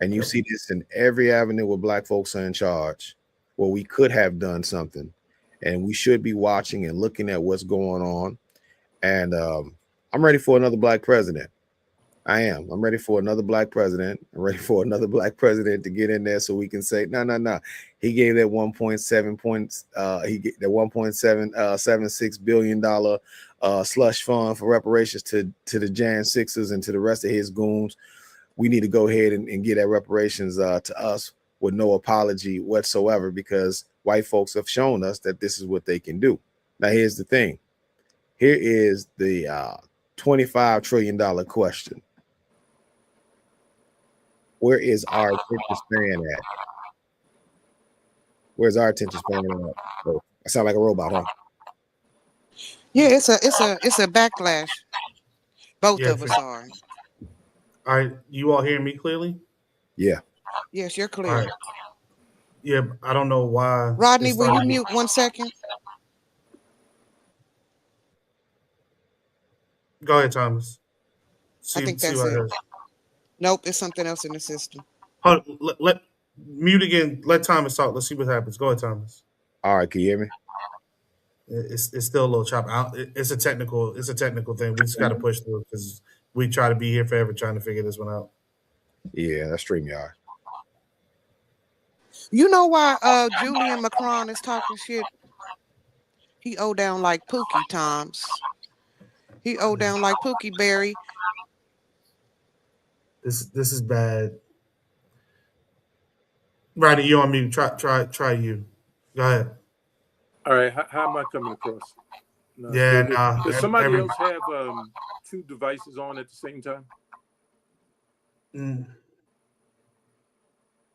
And you see this in every avenue where black folks are in charge, where we could have done something, and we should be watching and looking at what's going on. And I'm ready for another black president. I am. I'm ready for another black president. I'm ready for another black president to get in there so we can say, no. He gave that 1.7 points. He get that 1.76 billion dollar slush fund for reparations to the Jan Sixers and to the rest of his goons. We need to go ahead and get that reparations to us with no apology whatsoever, because white folks have shown us that this is what they can do. Now, here's the thing. Here is the $25 trillion question. Where is our attention span at? Where's our attention span at? Oh, I sound like a robot, huh? Yeah, it's a backlash. Both Yeah. of us are. All right. You all hear me clearly? Yeah. Yes, you're All clear. right. Yeah. I don't know why. Rodney, will you mute 1 second? Go ahead, Thomas. I think See that's what it. it is. Nope, it's something else in the system. Hold on, let mute again. Let Thomas talk. Let's see what happens. Go ahead, Thomas. All right. Can you hear me? It's still a little choppy. It's a technical thing. We just got to push through because we try to be here forever trying to figure this one out. Yeah, that's StreamYard. You know why Julian Macron is talking shit? He owe down like Pookie Toms. He owe down like Pookie Berry. This is bad. Rodney, you on mute. Try you. Go ahead. All right, how am I coming across? No, Yeah, does nah. somebody else have two devices on at the same time? Mm.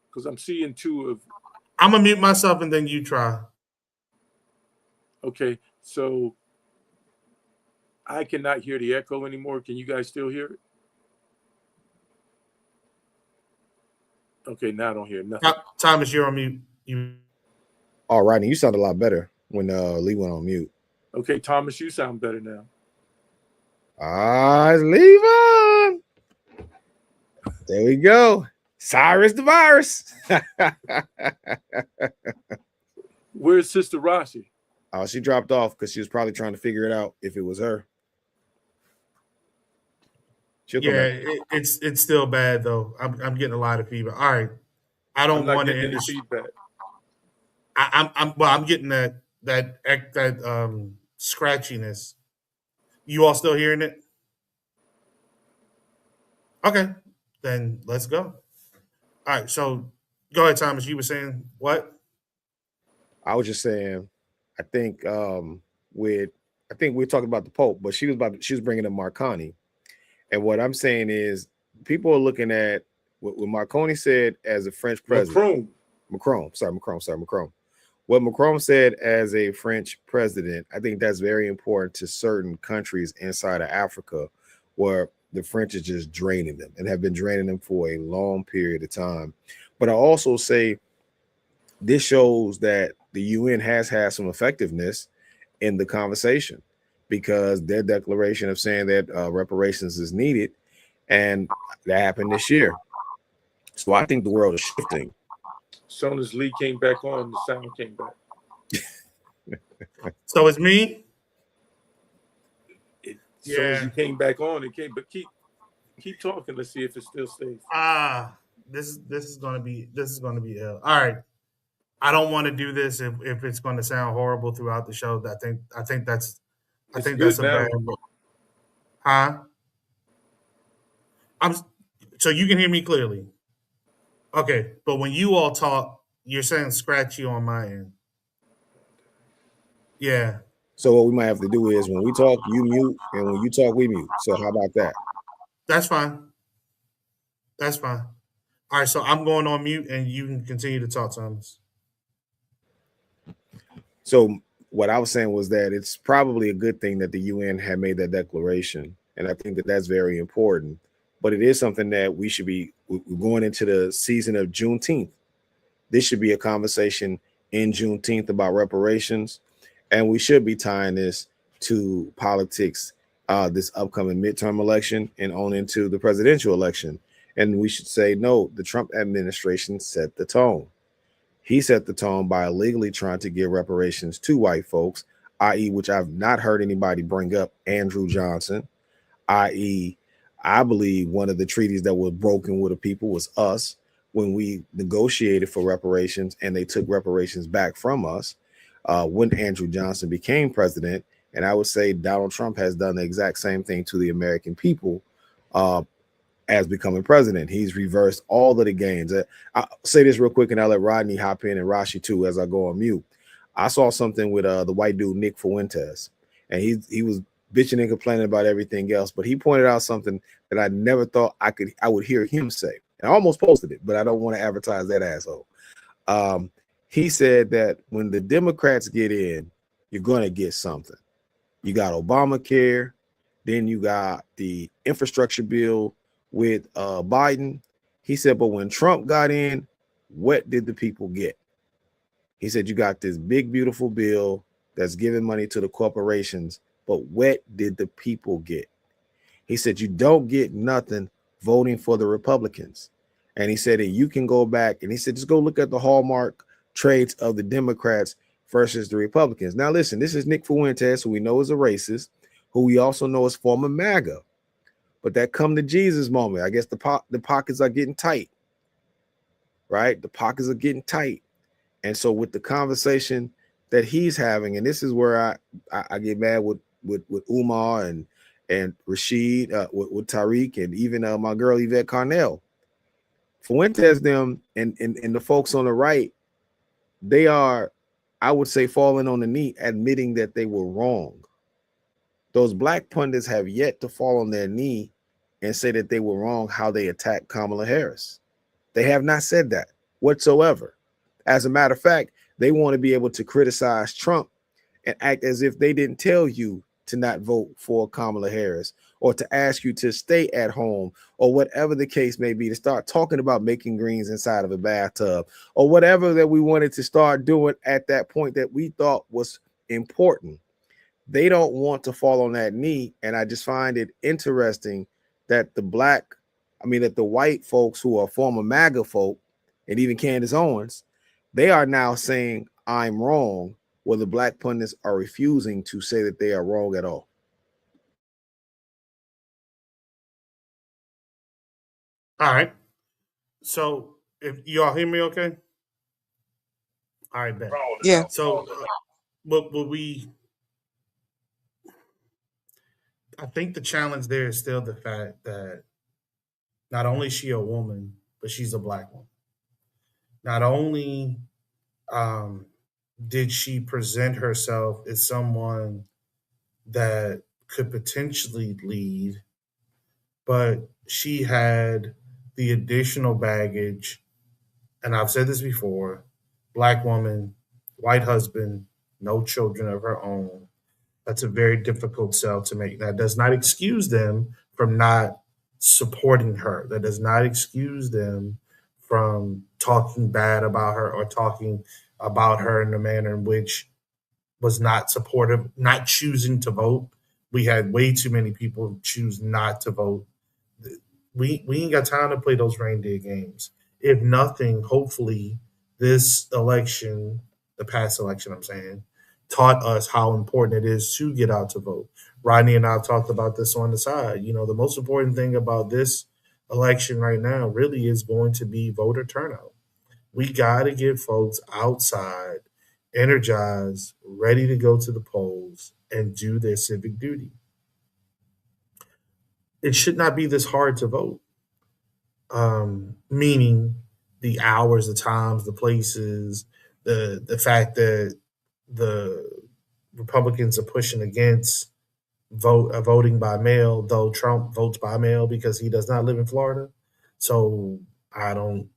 Because I'm seeing two of. I'm gonna mute myself and then you try. Okay, so I cannot hear the echo anymore. Can you guys still hear it? Okay, now I don't hear nothing. Thomas, you're on mute. You. All right, and you sound a lot better when Lee went on mute. Okay, Thomas, you sound better now. It's Levon. There we go. Cyrus the virus. Where's Sister Rashi? Oh, she dropped off because she was probably trying to figure it out if it was her. Yeah, it's still bad though. I'm getting a lot of feedback. All right, I don't want to end the feedback. I'm getting that scratchiness. You all still hearing it? Okay, then let's go. All right, so go ahead, Thomas. You were saying what? I was just saying, I think we're talking about the Pope, but she was bringing up Marconi, and what I'm saying is people are looking at what Marconi said as a French president. Macron. What Macron said as a French president, I think that's very important to certain countries inside of Africa where the French is just draining them and have been draining them for a long period of time. But I also say this shows that the UN has had some effectiveness in the conversation because their declaration of saying that reparations is needed, and that happened this year. So I think the world is shifting. As soon as Lee came back on, the sound came back. So it's me. As soon as you came back on, it came. But keep talking. Let's see if it still stays. This is gonna be ill. All right. I don't want to do this if it's going to sound horrible throughout the show. I think that's a bad. Huh? So you can hear me clearly. Okay, but when you all talk, you're saying scratchy on my end. Yeah. So what we might have to do is when we talk, you mute, and when you talk, we mute. So how about that? That's fine. All right, so I'm going on mute, and you can continue to talk, Thomas. So what I was saying was that it's probably a good thing that the UN had made that declaration, and I think that that's very important. But it is something that we should be going into the season of Juneteenth. This should be a conversation in Juneteenth about reparations, and we should be tying this to politics, this upcoming midterm election and on into the presidential election. And we should say, no, the Trump administration set the tone. He set the tone by illegally trying to give reparations to white folks, i.e., which I've not heard anybody bring up, Andrew Johnson, i.e., I believe one of the treaties that was broken with the people was us when we negotiated for reparations and they took reparations back from us when Andrew Johnson became president. And I would say Donald Trump has done the exact same thing to the American people as becoming president. He's reversed all of the gains. I'll say this real quick and I'll let Rodney hop in and Rashi too as I go on mute. I saw something with the white dude, Nick Fuentes, and he was bitching and complaining about everything else, but he pointed out something that I never thought I would hear him say. And I almost posted it, but I don't want to advertise that asshole. He said that when the Democrats get in, you're going to get something. You got Obamacare, then you got the infrastructure bill with Biden. He said, but when Trump got in, what did the people get? He said, you got this big, beautiful bill that's giving money to the corporations, but what did the people get? He said, you don't get nothing voting for the Republicans. And he said that you can go back and he said, just go look at the hallmark traits of the Democrats versus the Republicans. Now, listen, this is Nick Fuentes, who we know is a racist, who we also know is former MAGA. But that come to Jesus moment, I guess the pockets are getting tight, right? The pockets are getting tight. And so with the conversation that he's having, and this is where I get mad with Umar and Rashid, with Tariq, and even my girl Yvette Carnell. Fuentes, them, and the folks on the right, they are, I would say, falling on the knee, admitting that they were wrong. Those black pundits have yet to fall on their knee and say that they were wrong how they attacked Kamala Harris. They have not said that whatsoever. As a matter of fact, they want to be able to criticize Trump and act as if they didn't tell you to not vote for Kamala Harris, or to ask you to stay at home, or whatever the case may be, to start talking about making greens inside of a bathtub, or whatever that we wanted to start doing at that point that we thought was important. They don't want to fall on that knee. And I just find it interesting that the white folks who are former MAGA folk, and even Candace Owens, they are now saying I'm wrong, where the black pundits are refusing to say that they are wrong at all. All right. So if you all hear me okay? All right, bet. Yeah. So what we I think the challenge there is still the fact that not only is she a woman, but she's a black woman. Not only um, did she present herself as someone that could potentially lead, but she had the additional baggage. And I've said this before: black woman, white husband, no children of her own. That's a very difficult sell to make. That does not excuse them from not supporting her. That does not excuse them from talking bad about her or talking about her in a manner in which was not supportive, not choosing to vote. We had way too many people choose not to vote. We ain't got time to play those reindeer games. If nothing, hopefully this election, the past election, I'm saying, taught us how important it is to get out to vote. Rodney and I have talked about this on the side. You know, the most important thing about this election right now really is going to be voter turnout. We got to get folks outside, energized, ready to go to the polls and do their civic duty. It should not be this hard to vote, meaning the hours, the times, the places, the fact that the Republicans are pushing against voting by mail, though Trump votes by mail because he does not live in Florida. So I don't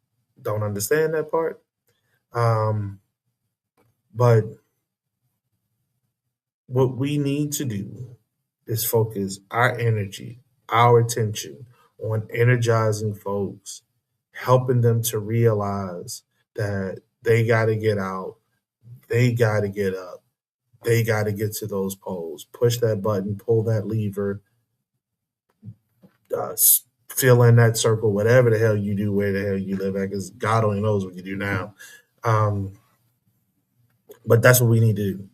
understand that part. Um, but what we need to do is focus our energy, our attention on energizing folks, helping them to realize that they got to get out, they got to get up, they got to get to those polls, push that button, pull that lever, fill in that circle, whatever the hell you do, where the hell you live at, because God only knows what you do now. Um, but that's what we need to do.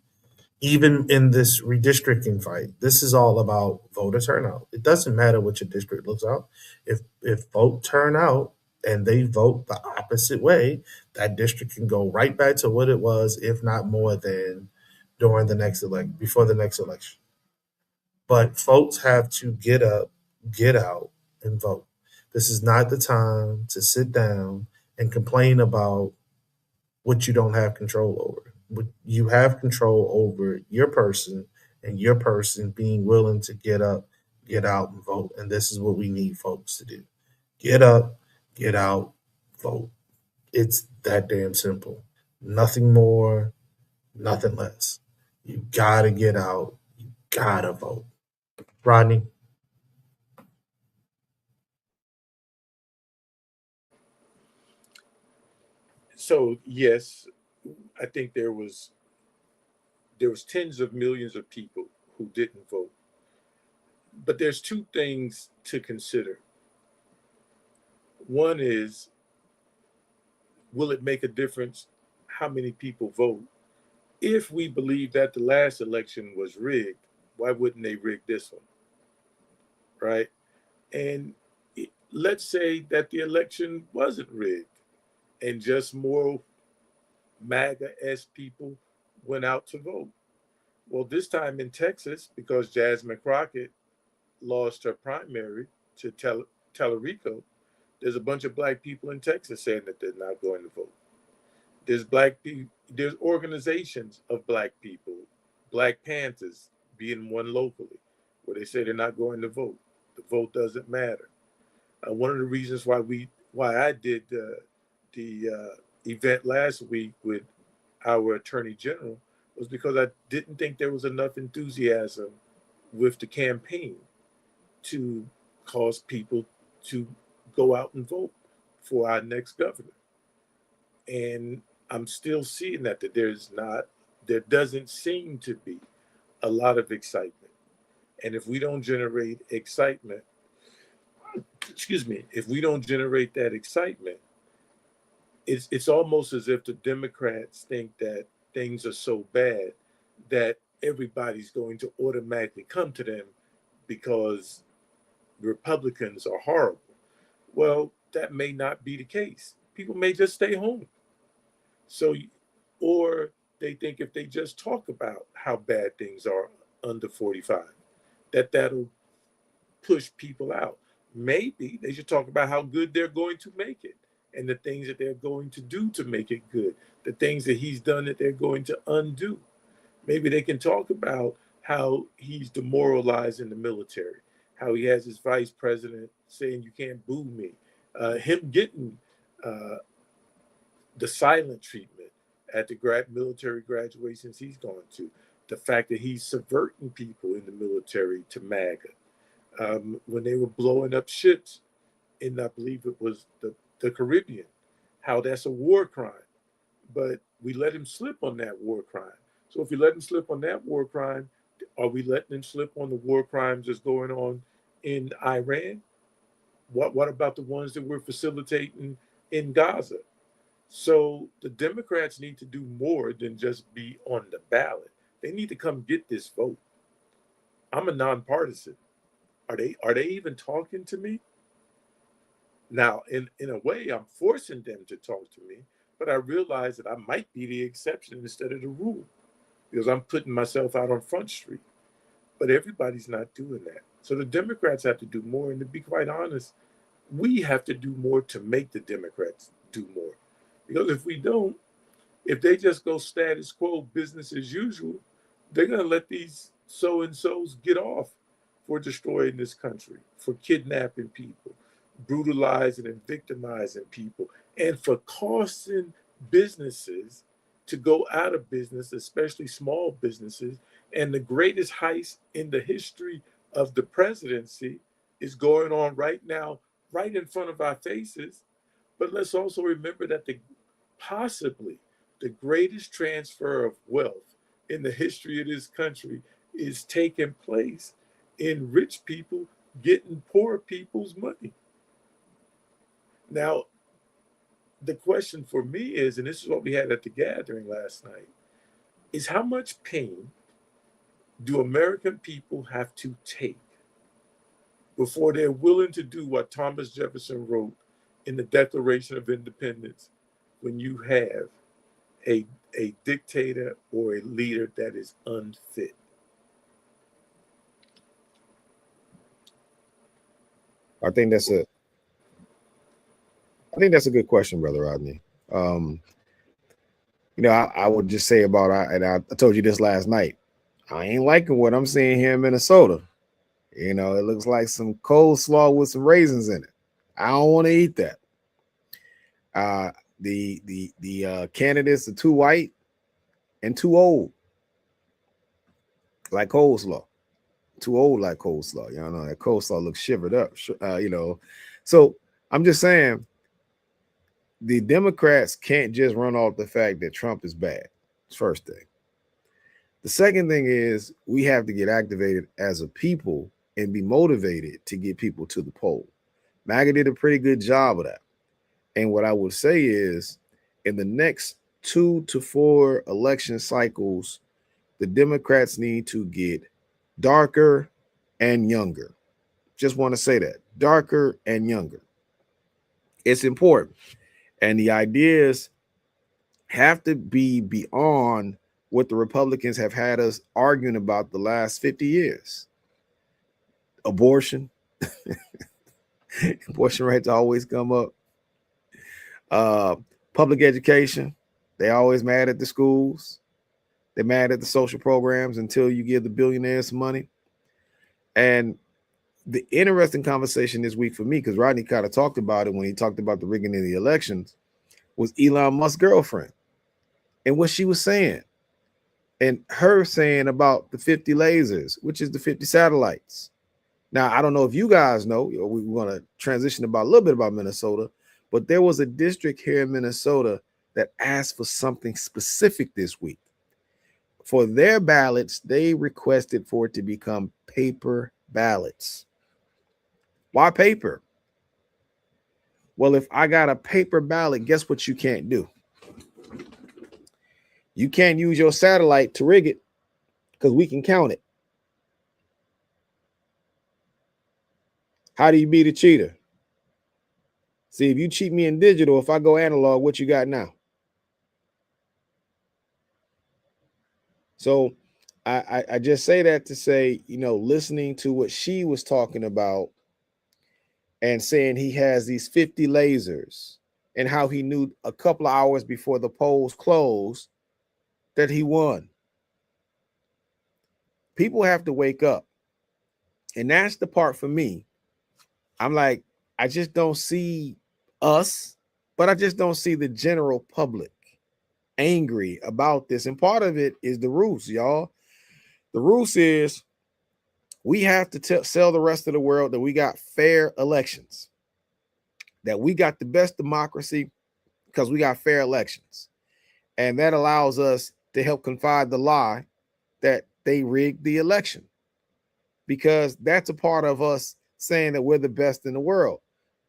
Even in this redistricting fight, this is all about voter turnout. It doesn't matter what your district looks out. If vote turn out and they vote the opposite way, that district can go right back to what it was, if not more than during the next elect before the next election. But folks have to get up, get out, and vote. This is not the time to sit down and complain about what you don't have control over. You have control over your person, and your person being willing to get up, get out, and vote. And this is what we need folks to do: get up, get out, vote. It's that damn simple. Nothing more, nothing less. You gotta get out, you gotta vote. Rodney? So yes, I think there was tens of millions of people who didn't vote. But there's two things to consider. One is, will it make a difference how many people vote? If we believe that the last election was rigged, why wouldn't they rig this one? Right? And let's say that the election wasn't rigged and just more MAGA S people went out to vote. Well, this time in Texas, because Jasmine Crockett lost her primary to Tellerico, There's a bunch of black people in Texas saying that they're not going to vote. There's black people. There's organizations of black people, Black Panthers being one locally, where they say they're not going to vote. The vote doesn't matter. One of the reasons why I did the event last week with our attorney general was because I didn't think there was enough enthusiasm with the campaign to cause people to go out and vote for our next governor. And I'm still seeing that there doesn't seem to be a lot of excitement. And if we don't generate excitement, if we don't generate that excitement, it's almost as if the Democrats think that things are so bad that everybody's going to automatically come to them because Republicans are horrible. Well, that may not be the case. People may just stay home. So, or they think if they just talk about how bad things are under 45, that'll push people out. Maybe they should talk about how good they're going to make it and the things that they're going to do to make it good, the things that he's done that they're going to undo. Maybe they can talk about how he's demoralizing the military, how he has his vice president saying, "You can't boo me," him getting the silent treatment at the military graduations he's gone to, the fact that he's subverting people in the military to MAGA. When they were blowing up ships in, I believe it was the Caribbean, how that's a war crime. But we let him slip on that war crime. So if we let him slip on that war crime, are we letting him slip on the war crimes that's going on in Iran? What about the ones that we're facilitating in Gaza? So the Democrats need to do more than just be on the ballot. They need to come get this vote. I'm a nonpartisan. Are they even talking to me? Now, in a way, I'm forcing them to talk to me, but I realize that I might be the exception instead of the rule because I'm putting myself out on Front Street. But everybody's not doing that. So the Democrats have to do more. And to be quite honest, we have to do more to make the Democrats do more. Because if we don't, if they just go status quo, business as usual, they're going to let these so-and-sos get off for destroying this country, for kidnapping people, brutalizing and victimizing people, and for causing businesses to go out of business, especially small businesses. And the greatest heist in the history of the presidency is going on right now, right in front of our faces. But let's also remember that possibly the greatest transfer of wealth in the history of this country is taking place in rich people getting poor people's money. Now, the question for me is, and this is what we had at the gathering last night, is how much pain do American people have to take before they're willing to do what Thomas Jefferson wrote in the Declaration of Independence, when you have a dictator or a leader that is unfit? I think that's a good question, Brother Rodney. I would just say about, and I told you this last night, I ain't liking what I'm seeing here in Minnesota. It looks like some coleslaw with some raisins in it. I don't want to eat that. The candidates are too white and too old, like coleslaw. Too old like coleslaw. That coleslaw looks shivered up. So I'm just saying, the Democrats can't just run off the fact that Trump is bad. First thing. The second thing is we have to get activated as a people and be motivated to get people to the poll. MAGA did a pretty good job of that. And what I would say is, in the next 2 to 4 election cycles, the Democrats need to get darker and younger. Just want to say that. Darker and younger. It's important. And the ideas have to be beyond what the Republicans have had us arguing about the last 50 years. Abortion, Abortion rights always come up. Public education, they always mad at the schools. They're mad at the social programs until you give the billionaires some money. And the interesting conversation this week for me, because Rodney kind of talked about it when he talked about the rigging of the elections, was Elon Musk's girlfriend and what she was saying. And her saying about the 50 lasers, which is the 50 satellites. Now, I don't know if you guys know, we want to transition about a little bit about Minnesota, but there was a district here in Minnesota that asked for something specific this week. For their ballots, they requested for it to become paper ballots. Why paper? Well, if I got a paper ballot, guess what you can't do? You can't use your satellite to rig it because we can count it. How do you beat a cheater? See, if you cheat me in digital, if I go analog, what you got now? So I just say that to say, listening to what she was talking about and saying he has these 50 lasers and how he knew a couple of hours before the polls closed that he won. People have to wake up. And that's the part for me. I'm like, I just don't see us, but I just don't see the general public angry about this. And part of it is the roots, y'all. The roots is we have to tell the rest of the world that we got fair elections, that we got the best democracy because we got fair elections. And that allows us to help confide the lie that they rigged the election, because that's a part of us saying that we're the best in the world.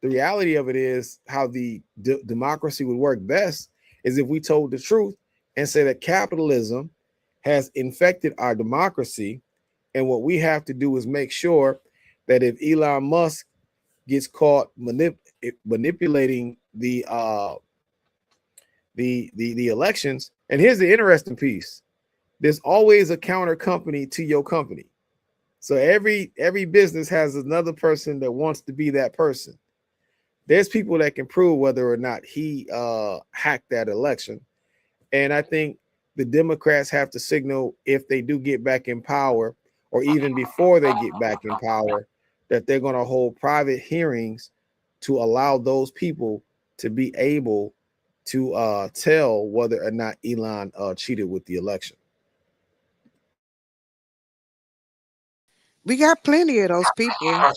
The reality of it is how the democracy would work best is if we told the truth and say that capitalism has infected our democracy. And what we have to do is make sure that if Elon Musk gets caught manipulating the elections, and here's the interesting piece, there's always a counter company to your company. So every business has another person that wants to be that person. There's people that can prove whether or not he hacked that election. And I think the Democrats have to signal, if they do get back in power, or even before they get back in power, that they're going to hold private hearings to allow those people to be able to tell whether or not Elon cheated with the election. We got plenty of those people.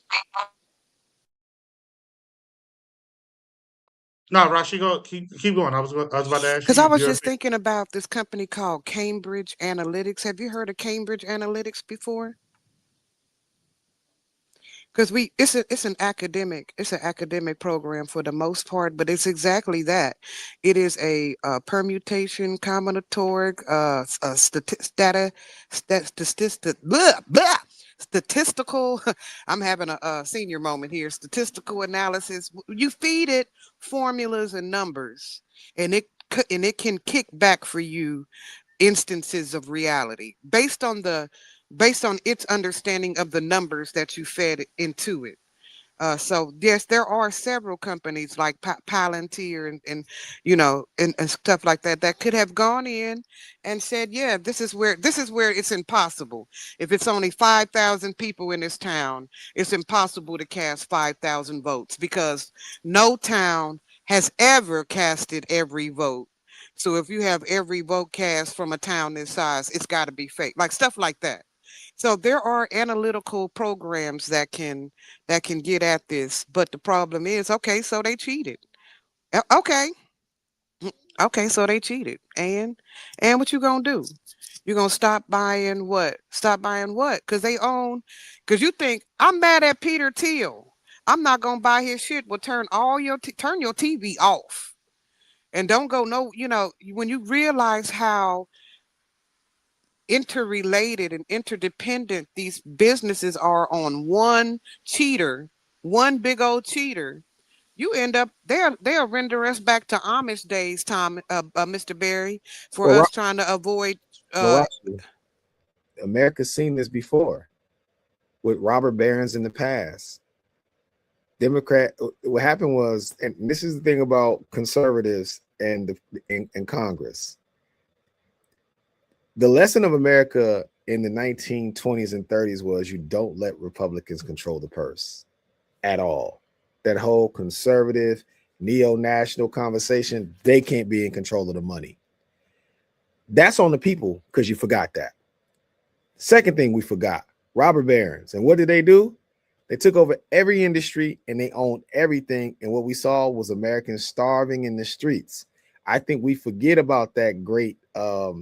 No, Rashi, go keep going. I was about to ask Because you I was your just thinking about this company called Cambridge Analytics. Have you heard of Cambridge Analytics before? Because it's an academic program for the most part, but it's exactly that. It is a permutation combinatoric statistical. I'm having a senior moment here. Statistical analysis. You feed it formulas and numbers, and it can kick back for you instances of reality based on its understanding of the numbers that you fed into it. So yes, there are several companies like Palantir and stuff like that that could have gone in and said, yeah, this is where it's impossible. If it's only 5,000 people in this town, it's impossible to cast 5,000 votes because no town has ever casted every vote. So if you have every vote cast from a town this size, it's got to be fake, like stuff like that. So there are analytical programs that can get at this, but the problem is, okay, so they cheated. Okay, okay, so they cheated, and what you gonna do? You gonna stop buying what? Stop buying what? Because they own. Because you think I'm mad at Peter Thiel. I'm not gonna buy his shit. Well, turn turn your TV off, and don't go no. When you realize how interrelated and interdependent these businesses are on one cheater, one big old cheater, you end up they'll render us back to Amish days, Mr. Barry, for Well, us trying to avoid. America's seen this before with robber barons in the past. Democrat. What happened was, and this is the thing about conservatives and in Congress. The lesson of America in the 1920s and 30s was you don't let Republicans control the purse at all. That whole conservative, neo-national conversation, they can't be in control of the money. That's on the people because you forgot that. Second thing we forgot, robber barons. And what did they do? They took over every industry and they owned everything. And what we saw was Americans starving in the streets. I think we forget about that great, how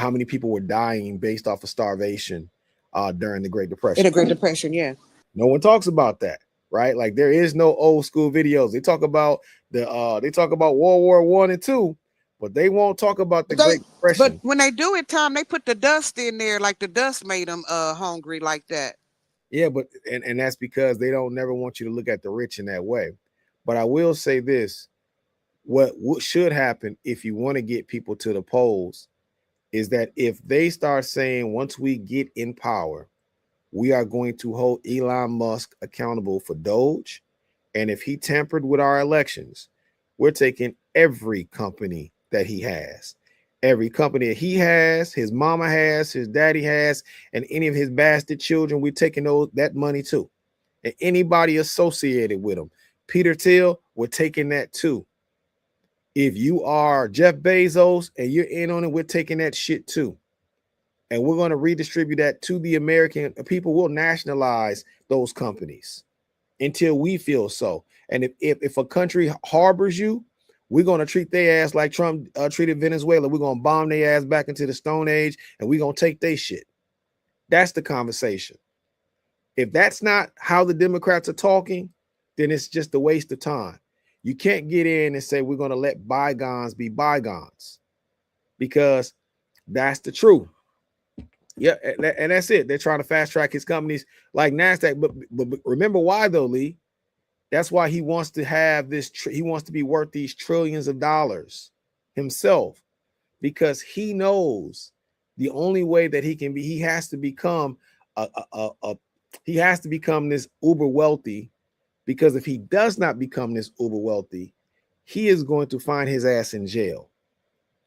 many people were dying based off of starvation during the Great Depression. In the Great Depression, yeah. No one talks about that, right? Like there is no old school videos. They talk about World War I and II, but they won't talk about the Great Depression. But when they do it, Tom, they put the dust in there, like the dust made them hungry like that. Yeah, but and that's because they don't never want you to look at the rich in that way. But I will say this: what should happen if you want to get people to the polls is that if they start saying once we get in power, we are going to hold Elon Musk accountable for Doge, and if he tampered with our elections, we're taking every company that he has. Every company that he has, his mama has, his daddy has, and any of his bastard children, we're taking that money too. And anybody associated with him. Peter Thiel, we're taking that too. If you are Jeff Bezos and you're in on it, we're taking that shit too. And we're going to redistribute that to the American people. Will nationalize those companies until we feel so. And if a country harbors you, we're going to treat their ass like Trump treated Venezuela. We're going to bomb their ass back into the Stone Age, and we're going to take their shit. That's the conversation. If that's not how the Democrats are talking, then it's just a waste of time. You can't get in and say we're going to let bygones be bygones, because that's the truth. Yeah, and that's it. They're trying to fast track his companies like NASDAQ. But remember why, though, Lee? That's why he wants to have this. He wants to be worth these trillions of dollars himself, because he knows the only way that he can be, he has to become he has to become this uber wealthy. Because if he does not become this uber wealthy, he is going to find his ass in jail.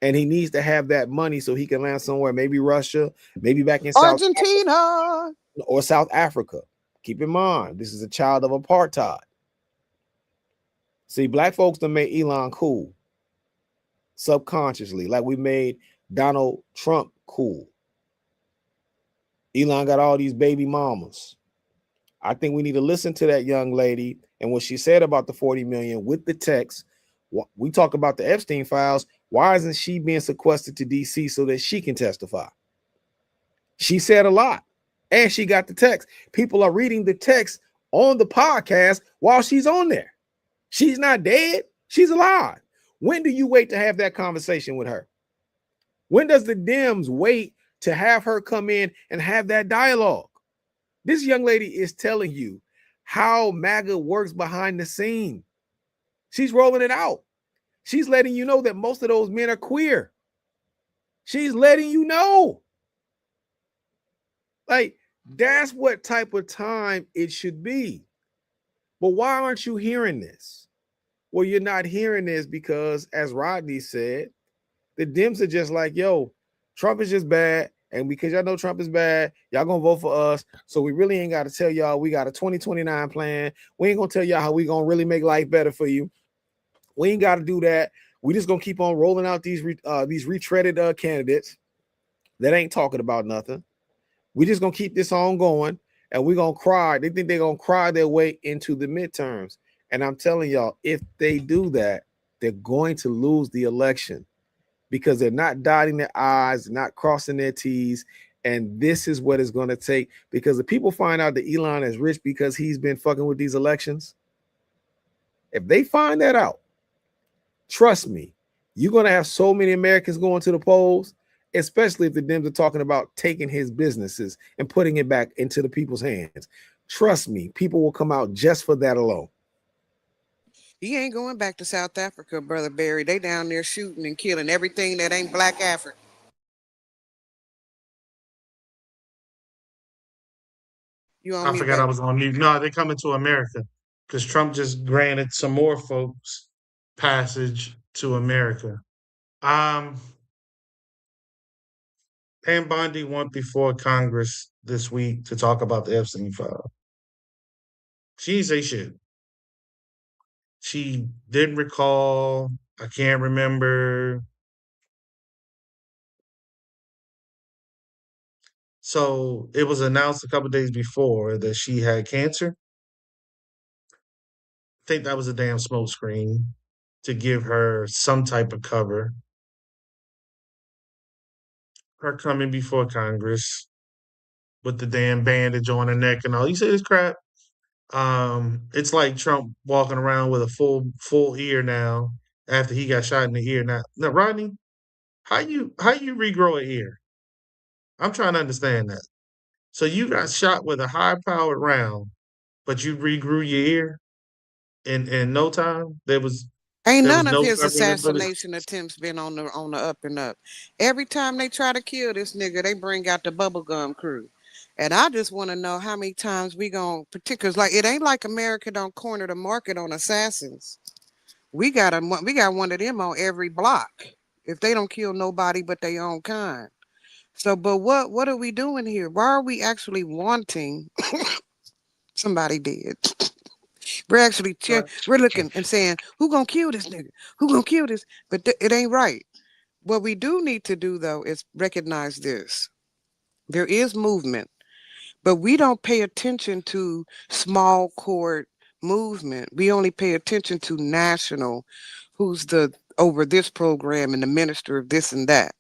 And he needs to have that money so he can land somewhere, maybe Russia, maybe back in Argentina or South Africa. Keep in mind, this is a child of apartheid. See, black folks done made Elon cool subconsciously, like we made Donald Trump cool. Elon got all these baby mamas. I think we need to listen to that young lady and what she said about the 40 million with the text. We talk about the Epstein files. Why isn't she being sequestered to DC so that she can testify? She said a lot, and she got the text. People are reading the text on the podcast while she's on there. She's not dead. She's alive. When do you wait to have that conversation with her? When does the Dems wait to have her come in and have that dialogue? This young lady is telling you how MAGA works behind the scene. She's rolling it out. She's letting you know that most of those men are queer. She's letting you know. Like, that's what type of time it should be. But why aren't you hearing this? Well, you're not hearing this because, as Rodney said, the Dems are just like, yo, Trump is just bad. And because y'all know Trump is bad, y'all gonna vote for us. So we really ain't got to tell y'all we got a 2029 plan. We ain't gonna tell y'all how we gonna really make life better for you. We ain't got to do that. We just gonna keep on rolling out these retreaded candidates that ain't talking about nothing. We just gonna keep this on going, and we're gonna cry. They think they're gonna cry their way into the midterms. And I'm telling y'all, if they do that, they're going to lose the election, because they're not dotting their I's, not crossing their T's. And this is what it's going to take, because if people find out that Elon is rich because he's been fucking with these elections, if they find that out, trust me, you're going to have so many Americans going to the polls, especially if the Dems are talking about taking his businesses and putting it back into the people's hands. Trust me, people will come out just for that alone. He ain't going back to South Africa, Brother Barry. They down there shooting and killing everything that ain't black African. I forgot I was on mute. No, they coming to America. because Trump just granted some more folks passage to America. Pam Bondi went before Congress this week to talk about the Epstein file. She didn't say shit. She didn't recall. I can't remember. So it was announced a couple days before that she had cancer. I think that was a damn smokescreen to give her some type of cover. Her coming before Congress with the damn bandage on her neck and all. You say this crap. It's like Trump walking around with a full ear now after he got shot in the ear. Now, Rodney, how you regrow an ear? I'm trying to understand that. So you got shot with a high powered round, but you regrew your ear in no time. Ain't There was none of no his covering it, but assassination attempts been on the up and up. Every time they try to kill this nigga, they bring out the bubblegum crew. And I just want to know how many times we gon' particulars like it ain't like America don't corner the market on assassins. We got one of them on every block. If they don't kill nobody but their own kind. So, but what are we doing here? Why are we actually wanting somebody dead? We're actually we're looking and saying, who gonna kill this nigga? Who gonna kill this? But it ain't right. What we do need to do though is recognize this. There is movement, but we don't pay attention to small court movement. We only pay attention to national, who's the over this program and the minister of this and that.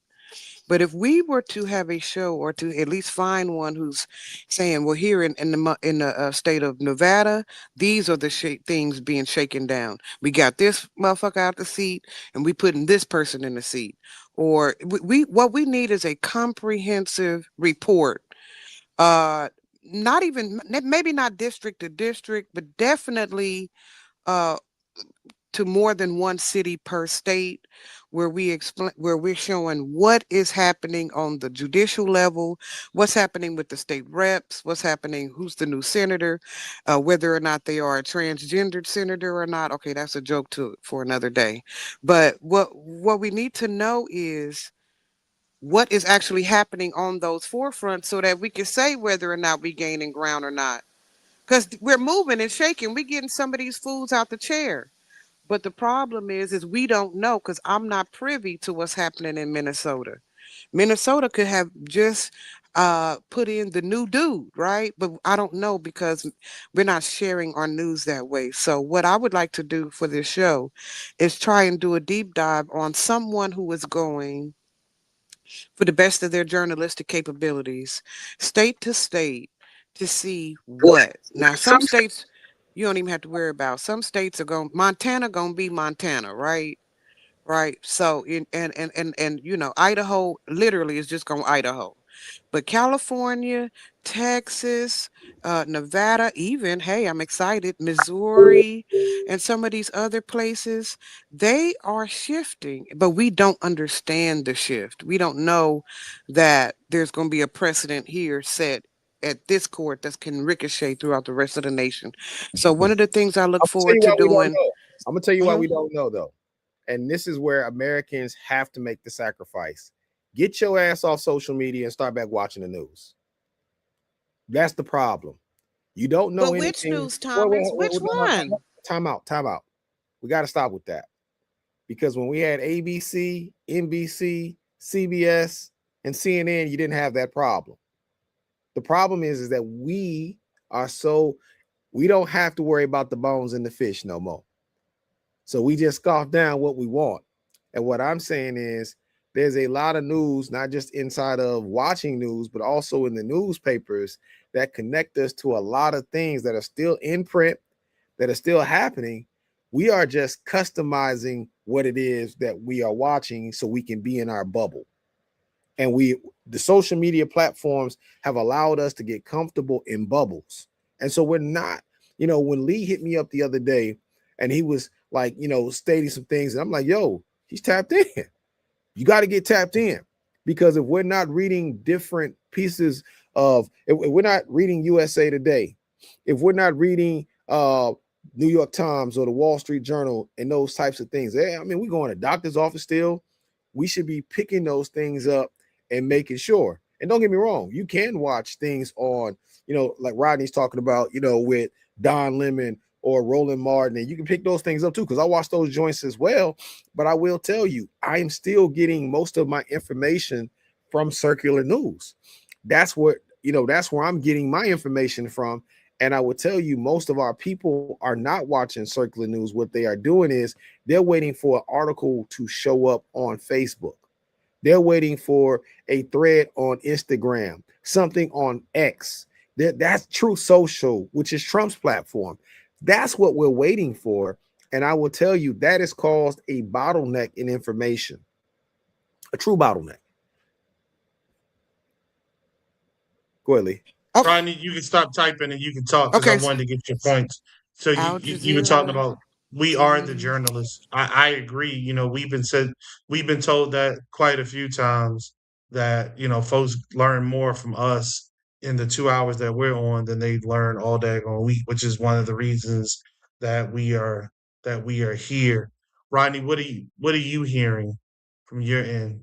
But if we were to have a show or to at least find one who's saying, well, here in the state of Nevada, these are the things being shaken down. We got this motherfucker out the seat and we putting this person in the seat. Or what we need is a comprehensive report. Not even maybe not district to district, but definitely uh to more than one city per state, where we're showing what is happening on the judicial level, what's happening with the state reps, what's happening, who's the new senator, whether or not they are a transgendered senator or not. Okay, that's a joke for another day. But what we need to know is what is actually happening on those forefronts so that we can say whether or not we gaining ground or not. Because we're moving and shaking. We getting some of these fools out the chair. But the problem is we don't know because I'm not privy to what's happening in Minnesota. Minnesota could have just put in the new dude, right? But I don't know because we're not sharing our news that way. So what I would like to do for this show is try and do a deep dive on someone who is going for the best of their journalistic capabilities, state to state, to see what. Now, some states you don't even have to worry about. Some states are Montana gonna be Montana, right? Right. So and you know, Idaho literally is just going Idaho. But California, Texas, Nevada, even, hey, I'm excited, Missouri, and some of these other places, they are shifting, but we don't understand the shift. We don't know that there's going to be a precedent here set at this court that can ricochet throughout the rest of the nation. So one of the things I look I'm gonna tell forward you to why we don't doing. know. I'm gonna tell you why we don't know though. And this is where Americans have to make the sacrifice. Get your ass off social media and start back watching the news. That's the problem. You don't know But which anything. news, Thomas? Which one? Time out. Time out. We got to stop with that. Because when we had ABC, NBC, CBS, and CNN, you didn't have that problem. The problem is that we don't have to worry about the bones in the fish no more. So we just scoff down what we want. And what I'm saying is there's a lot of news, not just inside of watching news, but also in the newspapers that connect us to a lot of things that are still in print, that are still happening. We are just customizing what it is that we are watching so we can be in our bubble. And the social media platforms have allowed us to get comfortable in bubbles. And so we're not, when Lee hit me up the other day and he was like, stating some things, and I'm like, yo, he's tapped in. You got to get tapped in, because if we're not reading different pieces if we're not reading USA Today, if we're not reading New York Times or the Wall Street Journal and those types of things. I mean, we go in a doctor's office still. We should be picking those things up and making sure. And don't get me wrong, you can watch things on, like Rodney's talking about, with Don Lemon or Roland Martin, and you can pick those things up too, because I watch those joints as well. But I will tell you, I am still getting most of my information from circular news. That's what, that's where I'm getting my information from. And I will tell you, most of our people are not watching circular news. What they are doing is they're waiting for an article to show up on Facebook. They're waiting for a thread on Instagram, something on X. That's Truth Social, which is Trump's platform. That's what we're waiting for. And I will tell you, that has caused a bottleneck in information, a true bottleneck. Go ahead, Lee. Oh, Rodney, you can stop typing and you can talk because I okay. wanted to get your points. So Al you were talking Jazeera. about we are the Mm, journalists. I agree. We've been told that quite a few times that folks learn more from us in the 2 hours that we're on than they learn all day on week, which is one of the reasons that we are here. Rodney, what are you hearing from your end?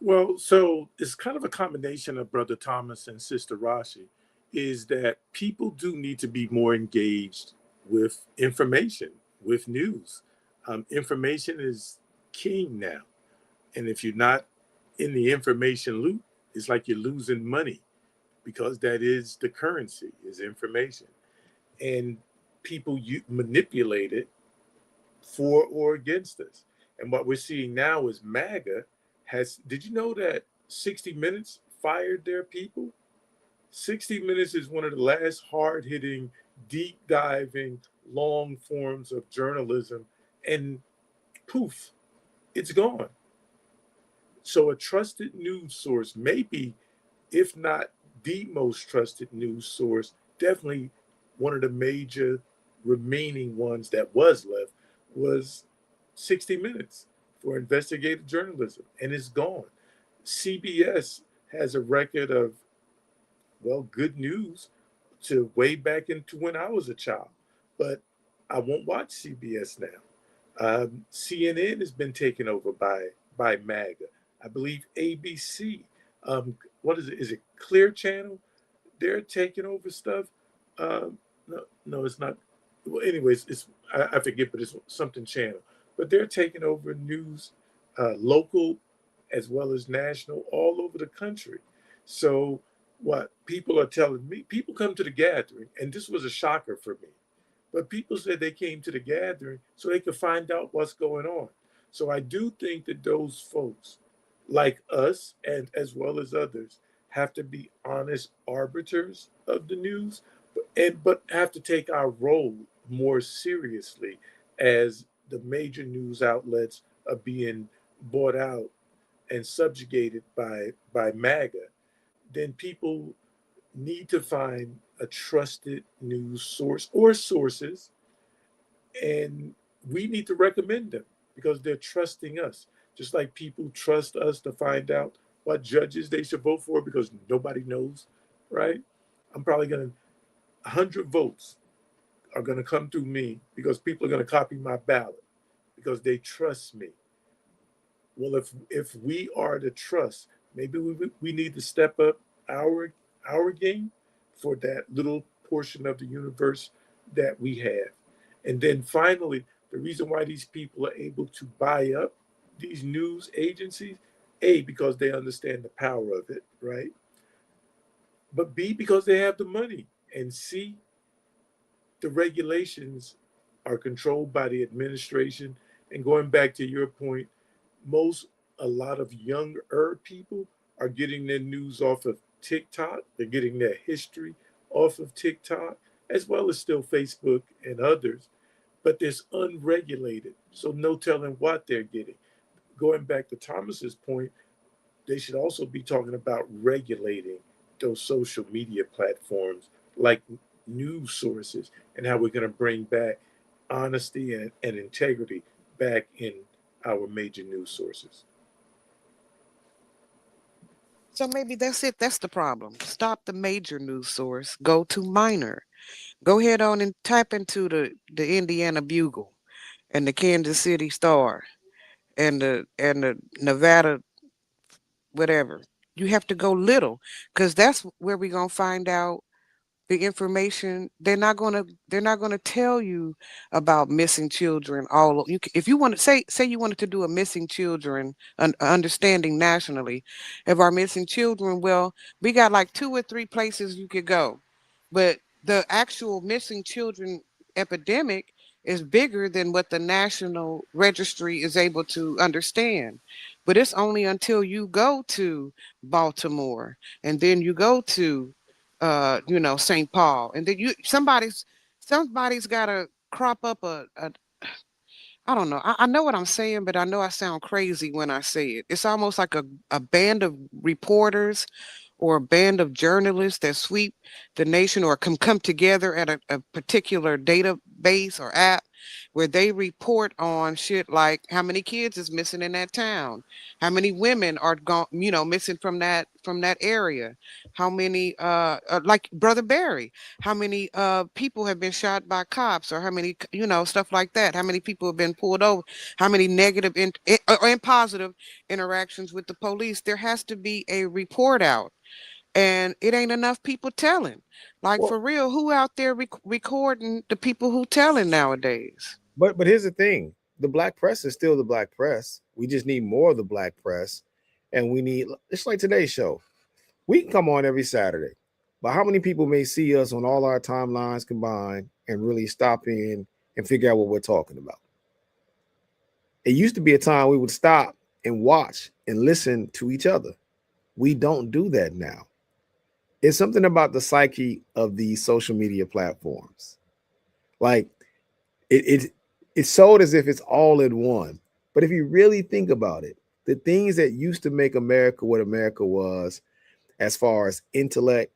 Well, so it's kind of a combination of Brother Thomas and Sister Rashi, is that people do need to be more engaged with information, with news. Information is king now. And if you're not in the information loop, it's like you're losing money because that is the currency, is information. And people manipulate it for or against us. And what we're seeing now is MAGA has. Did you know that 60 Minutes fired their people? 60 Minutes is one of the last hard hitting, deep diving, long forms of journalism. And poof, it's gone. So a trusted news source, maybe, if not the most trusted news source, definitely one of the major remaining ones that was left, was 60 Minutes for investigative journalism, and it's gone. CBS has a record of, well, good news to way back into when I was a child, but I won't watch CBS now. CNN has been taken over by MAGA. I believe ABC. What is it? Is it Clear Channel? They're taking over stuff. No, no, it's not. Well, anyways, I forget, but it's something channel. But they're taking over news, local as well as national, all over the country. So what people are telling me, people come to the gathering, and this was a shocker for me. But people said they came to the gathering so they could find out what's going on. So I do think that those folks, like us and as well as others, have to be honest arbiters of the news, but have to take our role more seriously as the major news outlets are being bought out and subjugated by MAGA. Then people need to find a trusted news source or sources, and we need to recommend them because they're trusting us. Just like people trust us to find out what judges they should vote for because nobody knows, right? I'm probably going to, 100 votes are going to come through me because people are going to copy my ballot because they trust me. Well, if we are to trust, maybe we need to step up our game for that little portion of the universe that we have. And then finally, the reason why these people are able to buy up these news agencies, A, because they understand the power of it, right? But B, because they have the money. And C, the regulations are controlled by the administration. And going back to your point, most a lot of younger people are getting their news off of TikTok. They're getting their history off of TikTok, as well as still Facebook and others. But it's unregulated, so no telling what they're getting. Going back to Thomas's point, they should also be talking about regulating those social media platforms like news sources and how we're going to bring back honesty and integrity back in our major news sources. so maybe that's it. That's the problem. Stop the major news source. Go to minor. Go ahead on and type into the Indiana Bugle and the Kansas City Star and the Nevada whatever. You have to go little, because that's where we're gonna find out the information. They're not gonna tell you about missing children. If you want to say you wanted to do a missing children understanding nationally of our missing children, well, we got like 2 or 3 places you could go, but the actual missing children epidemic is bigger than what the national registry is able to understand. But it's only until you go to Baltimore, and then you go to St. Paul, and then somebody's got to crop up a I don't know. I know what I'm saying, but I know I sound crazy when I say it. It's almost like a band of reporters or a band of journalists that sweep the nation or come together at a particular database or app where they report on shit like how many kids is missing in that town, how many women are gone, missing from that area, how many like Brother Barry, how many people have been shot by cops, or how many, stuff like that, how many people have been pulled over, how many negative and positive interactions with the police. There has to be a report out, and it ain't enough people telling. Like, Well, for real, who out there recording the people who telling nowadays? but here's the thing: the black press is still the black press. We just need more of the black press, and we need, it's like today's show. We can come on every Saturday, but how many people may see us on all our timelines combined and really stop in and figure out what we're talking about? It used to be a time we would stop and watch and listen to each other. We don't do that now. It's something about the psyche of these social media platforms. Like it's sold as if it's all in one. But if you really think about it, the things that used to make America what America was, as far as intellect,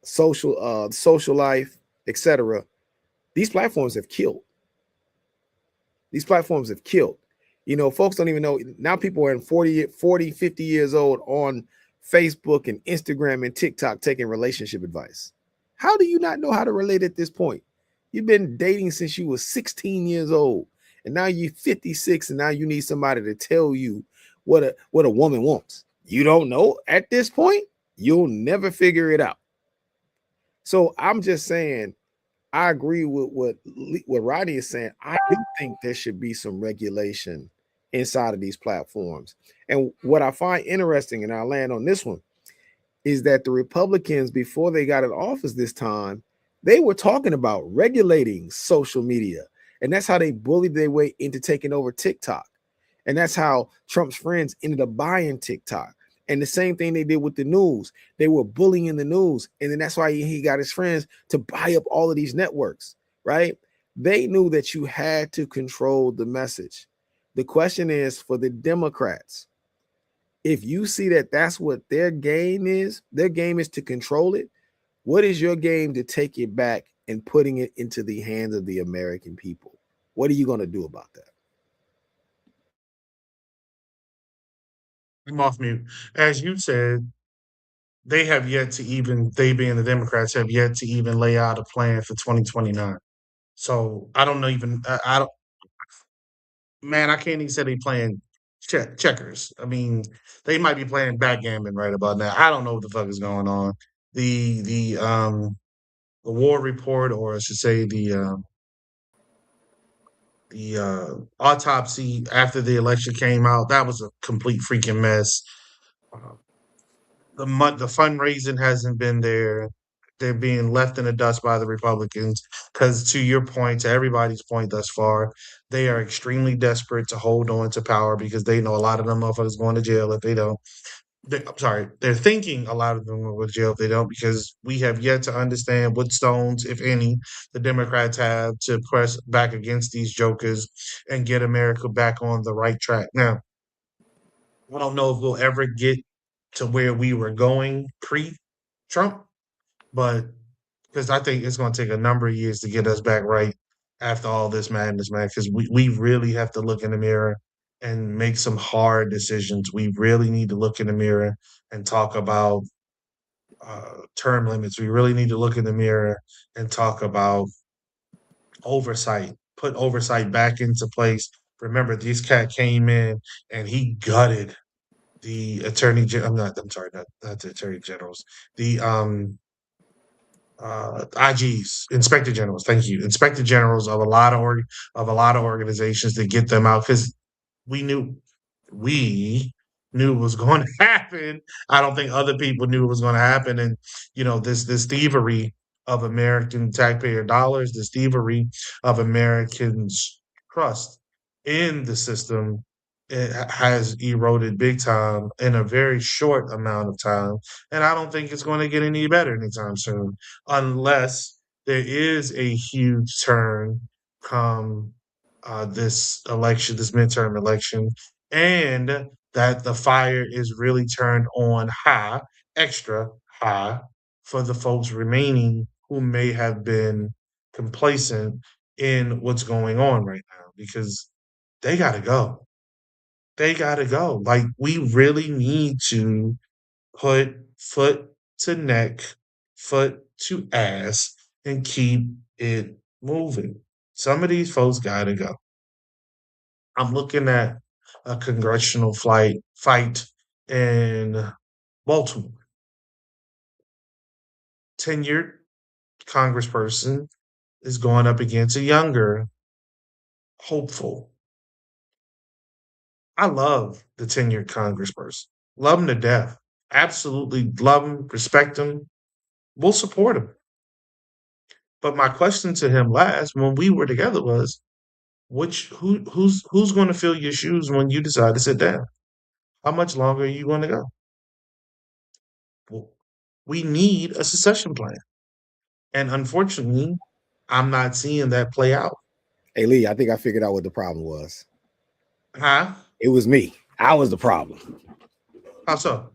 social life, etc., these platforms have killed. These platforms have killed. Folks don't even know. Now people are in 40, 50 years old on Facebook and Instagram and TikTok taking relationship advice. How do you not know how to relate at this point? You've been dating since you were 16 years old, and now you're 56, and now you need somebody to tell you what a woman wants. You don't know at this point. You'll never figure it out. So I'm just saying, I agree with what Rodney is saying. I do think there should be some regulation inside of these platforms. And what I find interesting, and I'll land on this one, is that the Republicans, before they got in office this time, they were talking about regulating social media. And that's how they bullied their way into taking over TikTok. And that's how Trump's friends ended up buying TikTok. And the same thing they did with the news. They were bullying the news. And then that's why he got his friends to buy up all of these networks, right? They knew that you had to control the message. The question is, for the Democrats, if you see that that's what their game is to control it, what is your game to take it back and putting it into the hands of the American people? What are you going to do about that? I'm off mute. As you said, they being the Democrats, have yet to even lay out a plan for 2029. So I don't know even, I don't, man, I can't even say they playing checkers. I mean, they might be playing backgammon right about now. I don't know what the fuck is going on. The war report, or I should say the autopsy after the election came out, that was a complete freaking mess. Uh, the fundraising hasn't been there. They're being left in the dust by the Republicans because, to your point, to everybody's point thus far, they are extremely desperate to hold on to power because they know a lot of them motherfuckers going to jail if they don't. I'm sorry, they're thinking a lot of them will go to jail if they don't, because we have yet to understand what stones, if any, the Democrats have to press back against these jokers and get America back on the right track. Now, I don't know if we'll ever get to where we were going pre-Trump, but because I think it's going to take a number of years to get us back right after all this madness, man. Because we really have to look in the mirror and make some hard decisions. We really need to look in the mirror and talk about term limits. We really need to look in the mirror and talk about oversight, put oversight back into place. Remember, this cat came in and he gutted the attorney. I'm sorry, not the attorney generals. The IGs, inspector generals. Thank you, inspector generals of a lot of organizations to get them out because we knew we knew it was going to happen. I don't think other people knew it was going to happen, and this thievery of American taxpayer dollars, this thievery of Americans' trust in the system, it has eroded big time in a very short amount of time, and I don't think it's going to get any better anytime soon, unless there is a huge turn come this election, this midterm election, and that the fire is really turned on high, extra high, for the folks remaining who may have been complacent in what's going on right now because they got to go. They got to go. Like, we really need to put foot to neck, foot to ass, and keep it moving. Some of these folks got to go. I'm looking at a congressional fight in Baltimore. Tenured congressperson is going up against a younger hopeful. I love the tenured congressperson. Love him to death. Absolutely love him, respect him. We'll support him. But my question to him last when we were together was, who's going to fill your shoes when you decide to sit down? How much longer are you going to go? Well, we need a succession plan. And unfortunately, I'm not seeing that play out. Hey Lee, I think I figured out what the problem was. Huh? It was me. I was the problem. How so?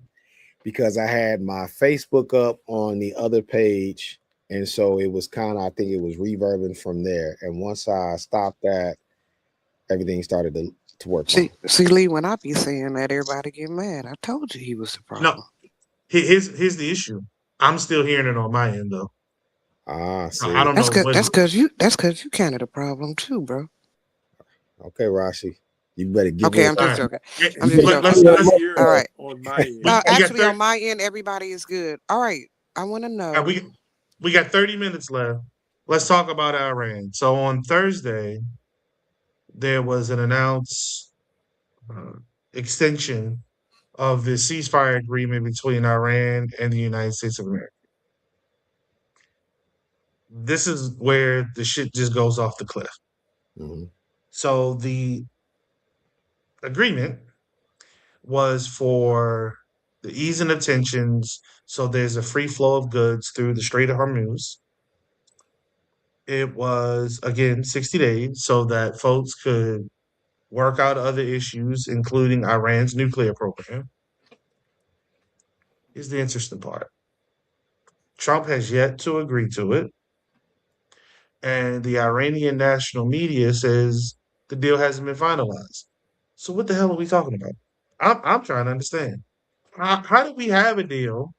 Because I had my Facebook up on the other page. And so it was I think it was reverbing from there. And once I stopped that, everything started to work. See, Lee, when I be saying that, everybody get mad. I told you he was the problem. No, here's the issue. I'm still hearing it on my end though. See. I don't know. That's because you kind of the problem too, bro. Okay, Rashi. You better give Okay, me I'm just joking. I'm just joking. All right. On my end. Actually, on my end, everybody is good. All right. I want to know. We got 30 minutes left. Let's talk about Iran. So on Thursday, there was an announced extension of the ceasefire agreement between Iran and the United States of America. This is where the shit just goes off the cliff. Mm-hmm. So the agreement was for the easing of tensions, so there's a free flow of goods through the Strait of Hormuz. It was, again, 60 days so that folks could work out other issues, including Iran's nuclear program. Here's the interesting part. Trump has yet to agree to it. And the Iranian national media says the deal hasn't been finalized. So what the hell are we talking about? I'm trying to understand. How do we have a deal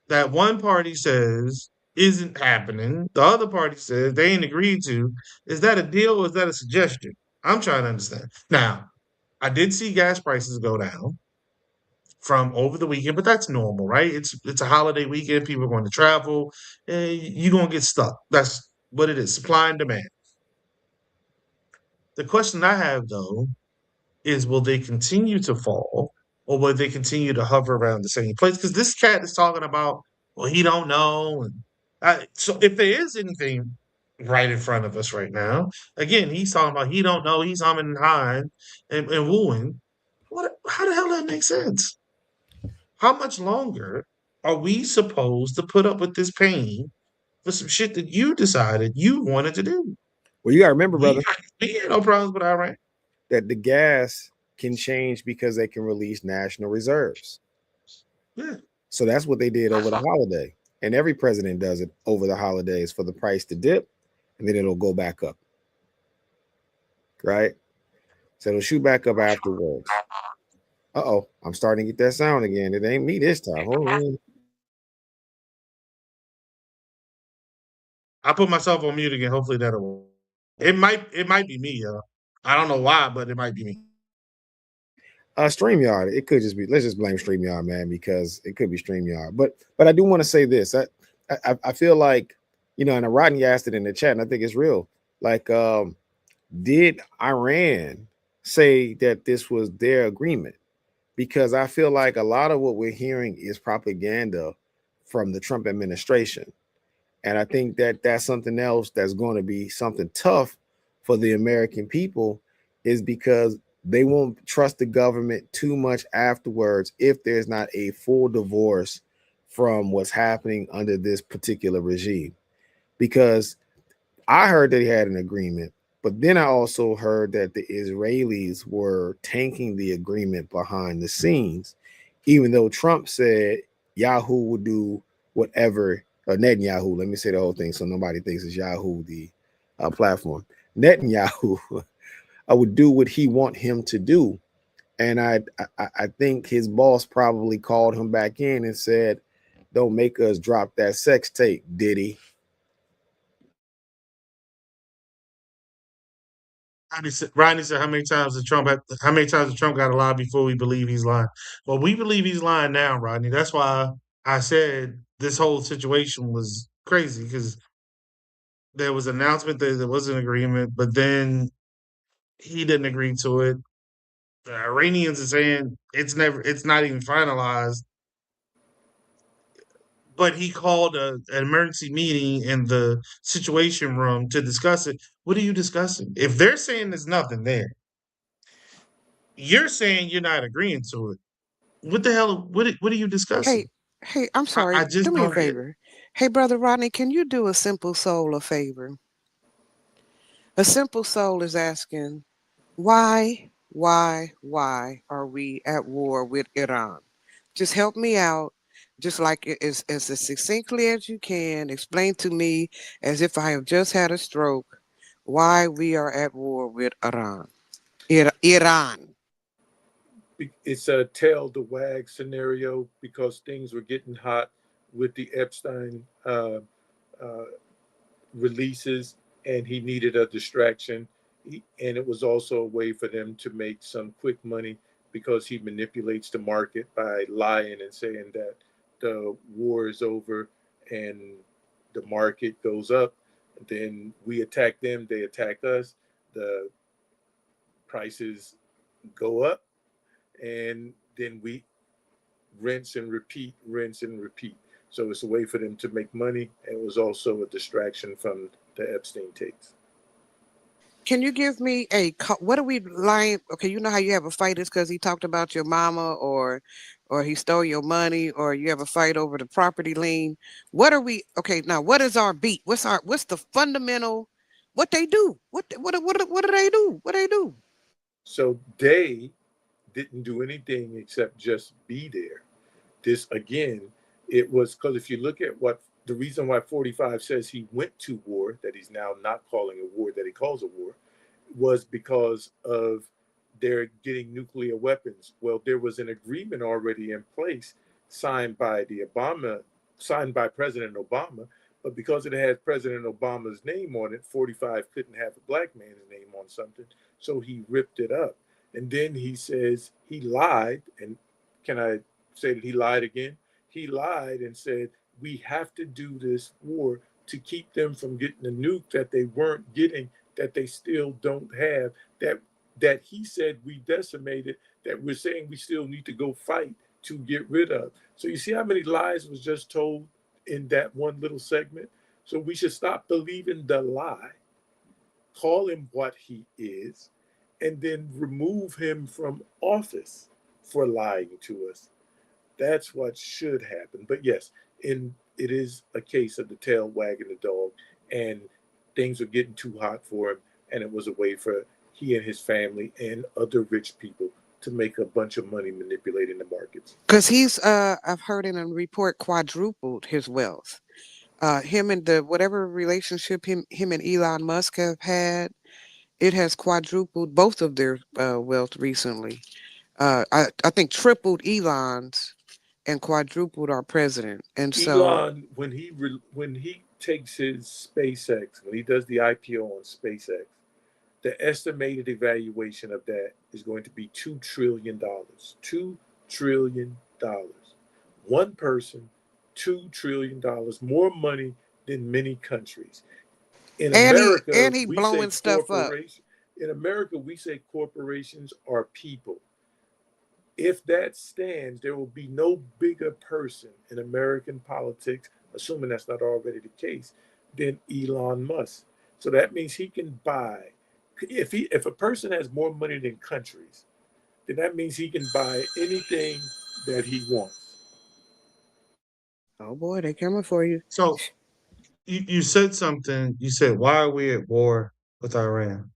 that one party says isn't happening, the other party says they ain't agreed to? Is that a deal or is that a suggestion? I'm trying to understand. Now, I did see gas prices go down from over the weekend, but that's normal, right? It's a holiday weekend. People are going to travel. You're going to get stuck. That's what it is, supply and demand. The question I have, though, is will they continue to fall or will they continue to hover around the same place? Because this cat is talking about, well, he don't know. And so if there is anything right in front of us right now, again, he's talking about he don't know. He's humming and hawing and wooing. How the hell that makes sense? How much longer are we supposed to put up with this pain for some shit that you decided you wanted to do? Well, you got to remember, brother, we had no problems with Iran. That the gas can change because they can release national reserves. Yeah. So that's what they did over the holiday. And every president does it over the holidays for the price to dip, and then it'll go back up. Right? So it'll shoot back up afterwards. Uh-oh, I'm starting to get that sound again. It ain't me this time. Hold on. I'll put myself on mute again. Hopefully that'll work. It might be me, yo. I don't know why, but it might be me. StreamYard, it could just be, let's just blame StreamYard, man, because it could be StreamYard. But I do want to say this. I feel like, and Rodney asked it in the chat, and I think it's real. Like, did Iran say that this was their agreement? Because I feel like a lot of what we're hearing is propaganda from the Trump administration. And I think that that's something else that's going to be something tough for the American people, is because they won't trust the government too much afterwards if there's not a full divorce from what's happening under this particular regime. Because I heard that he had an agreement, but then I also heard that the Israelis were tanking the agreement behind the scenes, even though Trump said Yahoo would do whatever, or Netanyahu, let me say the whole thing so nobody thinks it's Yahoo, the platform. Netanyahu would do what he want him to do. And I think his boss probably called him back in and said, don't make us drop that sex tape, did he? Rodney said, how many times did Trump got to lie before we believe he's lying? Well, we believe he's lying now, Rodney. That's why I said this whole situation was crazy, because there was an announcement that there was an agreement, but then he didn't agree to it. The Iranians are saying it's not even finalized. But he called an emergency meeting in the situation room to discuss it. What are you discussing? If they're saying there's nothing there, you're saying you're not agreeing to it. What the hell? What are you Hey, discussing? hey, I'm sorry. I Do just me a don't get. favor. Hey, Brother Rodney, can you do a simple soul a favor? A simple soul is asking, why are we at war with Iran? Just help me out, just like as succinctly as you can. Explain to me, as if I have just had a stroke, why we are at war with Iran. Iran. It's a tail to wag scenario because things were getting hot with the Epstein uh, releases, and he needed a distraction. And it was also a way for them to make some quick money because he manipulates the market by lying and saying that the war is over and the market goes up. Then we attack them, they attack us. The prices go up, and then we rinse and repeat. So it's a way for them to make money, and it was also a distraction from the Epstein tapes. Can you give me what are we lying? Okay, you know how you have a fight is because he talked about your mama, or he stole your money, or you have a fight over the property lien. What are we? Okay, now what is our beat? What's the fundamental? What they do? What do they do? What they do? So they didn't do anything except just be there. This again, it was because if you look at what the reason why 45 says he went to war, that he's now not calling a war, that he calls a war, was because of their getting nuclear weapons. Well, there was an agreement already in place signed by President Obama, but because it had President Obama's name on it, 45 couldn't have a black man's name on something, so he ripped it up. And then he says he lied, and can I say that he lied again? He lied and said we have to do this war to keep them from getting a nuke that they weren't getting, that they still don't have, that he said we decimated, that we're saying we still need to go fight to get rid of. So you see how many lies was just told in that one little segment? So we should stop believing the lie, call him what he is, and then remove him from office for lying to us. That's what should happen. But yes, it is a case of the tail wagging the dog, and things are getting too hot for him, and it was a way for he and his family and other rich people to make a bunch of money manipulating the markets. Because he's I've heard in a report quadrupled his wealth. Him and the whatever relationship him and Elon Musk have had, it has quadrupled both of their wealth recently. I think tripled Elon's, and quadrupled our president. And so, Elon, when he takes his SpaceX, when he does the IPO on SpaceX, the estimated evaluation of that is going to be $2 trillion. $2 trillion. One person, $2 trillion, more money than many countries. In and he America, and he we say blowing stuff up. corporation. In America, we say corporations are people. If that stands, there will be no bigger person in American politics, assuming that's not already the case, than Elon Musk. So that means he can buy. If a person has more money than countries, then that means he can buy anything that he wants. Oh boy, they coming for you. So you said something. You said, "Why are we at war with Iran?"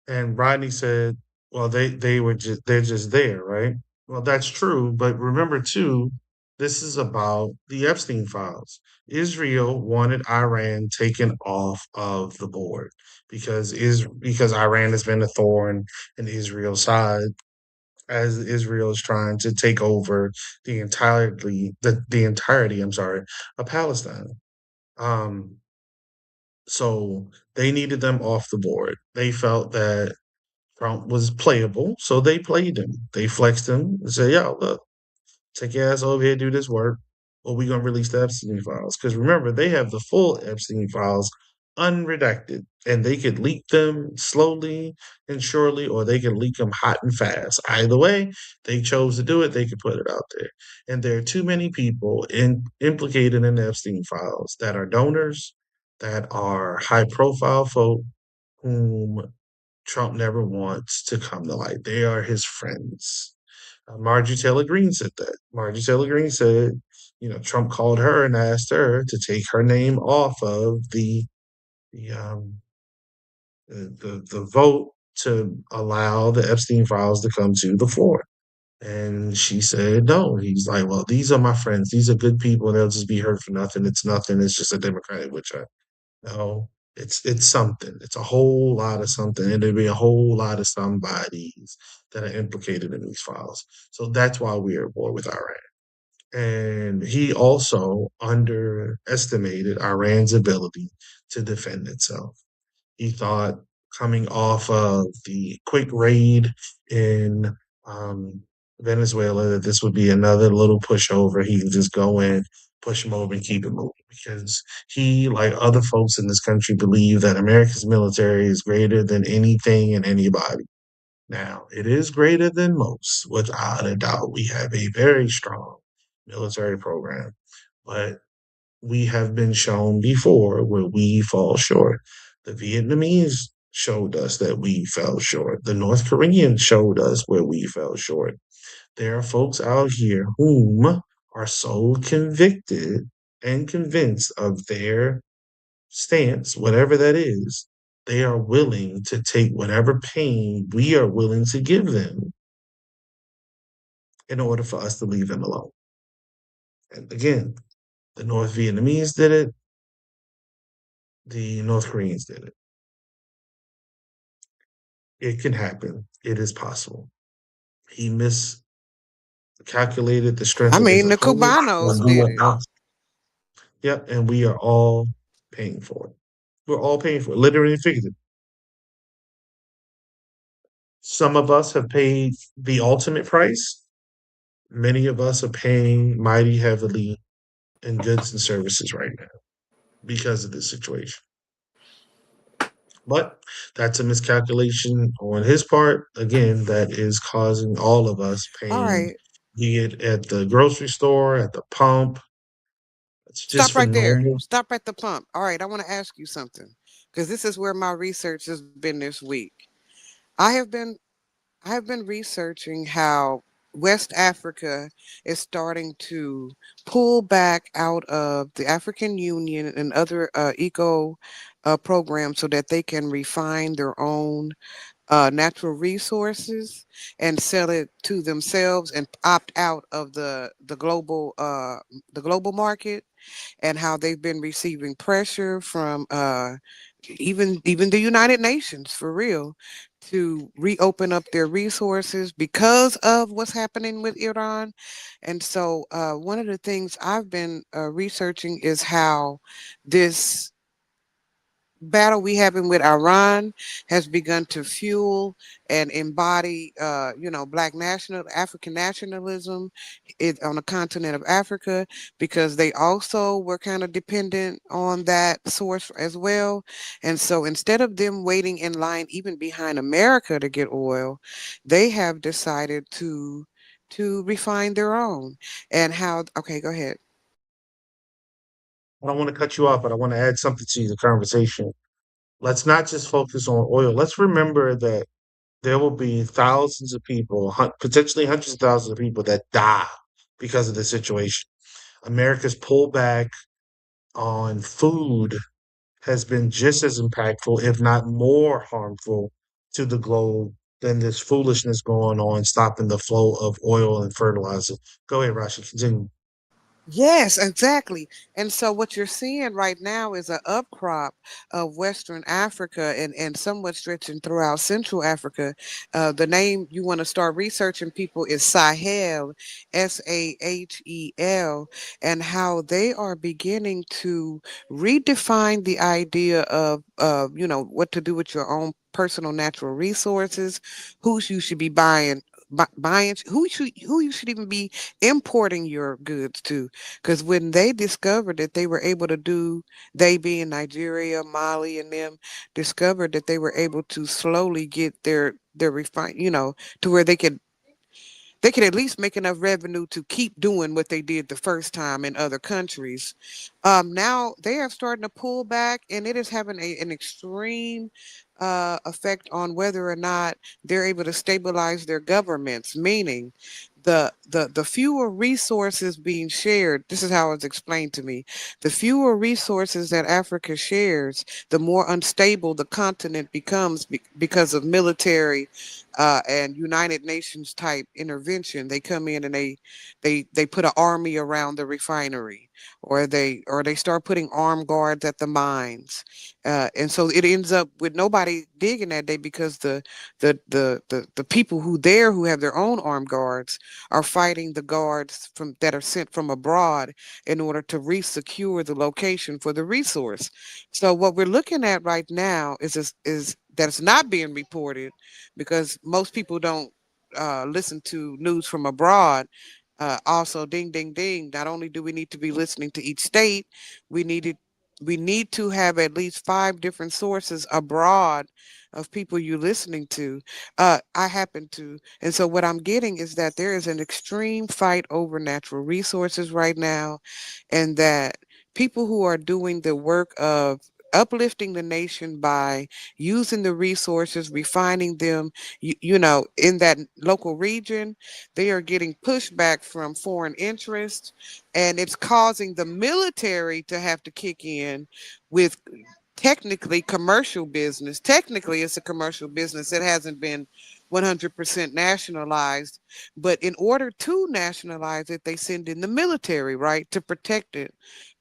And Rodney said, "Well, they're just there, right?" Well, that's true, but remember too, this is about the Epstein files. Israel wanted Iran taken off of the board because Iran has been a thorn in Israel's side as Israel is trying to take over the entirety, I'm sorry, of Palestine. Um, so they needed them off the board. They felt that Trump was playable, so they played him. They flexed him and said, "Yo, look, take your ass over here, do this work, or we gonna release the Epstein files." Because remember, they have the full Epstein files unredacted, and they could leak them slowly and surely, or they could leak them hot and fast. Either way, they chose to do it. They could put it out there, and there are too many people implicated in the Epstein files that are donors, that are high-profile folk whom Trump never wants to come to light. They are his friends. Marjorie Taylor Greene said that. Marjorie Taylor Greene said, Trump called her and asked her to take her name off of the um the vote to allow the Epstein files to come to the fore. And she said no. He's like, well, these are my friends. These are good people, and they'll just be hurt for nothing. It's nothing. It's just a Democratic witch hunt. No, it's something. It's a whole lot of something, and there'll be a whole lot of somebodies that are implicated in these files. So that's why we're at war with Iran. And he also underestimated Iran's ability to defend itself. He thought coming off of the quick raid in um, Venezuela that this would be another little pushover. He could just go in, push him over, and keep it moving because he, like other folks in this country, believe that America's military is greater than anything and anybody. Now, it is greater than most, without a doubt. We have a very strong military program, but we have been shown before where we fall short. The Vietnamese showed us that we fell short. The North Koreans showed us where we fell short. There are folks out here whom are so convicted and convinced of their stance, whatever that is, they are willing to take whatever pain we are willing to give them in order for us to leave them alone. And again, the North Vietnamese did it, the North Koreans did it. It can happen. It is possible. He miscalculated the strength I of his mean, the opponent, Cubanos and we did are it. out. Yep, and we are all paying for it. We're all paying for it, literally and figuratively. Some of us have paid the ultimate price. Many of us are paying mighty heavily in goods and services right now because of this situation. But that's a miscalculation on his part. Again, that is causing all of us All pain, right, be it at the grocery store, at the pump. It's just stop for right there. normal. Stop at the pump. All right, I want to ask you something because this is where my research has been this week. I have been I have been researching how West Africa is starting to pull back out of the African Union and other eco programs so that they can refine their own natural resources and sell it to themselves and opt out of the global market, and how they've been receiving pressure from even the United Nations, for real, to reopen up their resources because of what's happening with Iran. And so one of the things I've been researching is how this battle we having with Iran has begun to fuel and embody, Black African nationalism on the continent of Africa, because they also were kind of dependent on that source as well. And so instead of them waiting in line even behind America to get oil, they have decided to refine their own. And how, okay, go ahead. I don't want to cut you off, but I want to add something to the conversation. Let's not just focus on oil. Let's remember that there will be thousands of people, potentially hundreds of thousands of people that die because of the situation. America's pullback on food has been just as impactful, if not more harmful, to the globe than this foolishness going on, stopping the flow of oil and fertilizer. Go ahead, Rashi, continue. Yes, exactly. And so what you're seeing right now is an upcrop of Western Africa and somewhat stretching throughout Central Africa. The name you want to start researching, people, is Sahel, Sahel, and how they are beginning to redefine the idea of, what to do with your own personal natural resources, who you should be buying, who you should even be importing your goods to. Because when they discovered that they were able to do, they being Nigeria, Mali, and them, discovered that they were able to slowly get their refine, to where they could at least make enough revenue to keep doing what they did the first time in other countries. Now they are starting to pull back, and it is having an extreme effect on whether or not they're able to stabilize their governments. Meaning, the fewer resources being shared. This is how it's explained to me. The fewer resources that Africa shares, the more unstable the continent becomes because of military and United Nations type intervention. They come in and they put an army around the refinery, or they start putting armed guards at the mines, and so it ends up with nobody digging that day, because the people who have their own armed guards are fighting the guards from that are sent from abroad in order to resecure the location for the resource. So what we're looking at right now is that it's not being reported, because most people don't listen to news from abroad. Also, ding, ding, ding. Not only do we need to be listening to each state, we needed we need to have at least 5 different sources abroad of people you're listening to. I happen to, and so what I'm getting is that there is an extreme fight over natural resources right now, and that people who are doing the work of uplifting the nation by using the resources, refining them, in that local region, they are getting pushback from foreign interests, and it's causing the military to have to kick in with technically commercial business. Technically, it's a commercial business. It hasn't been 100% nationalized, but in order to nationalize it, they send in the military, right, to protect it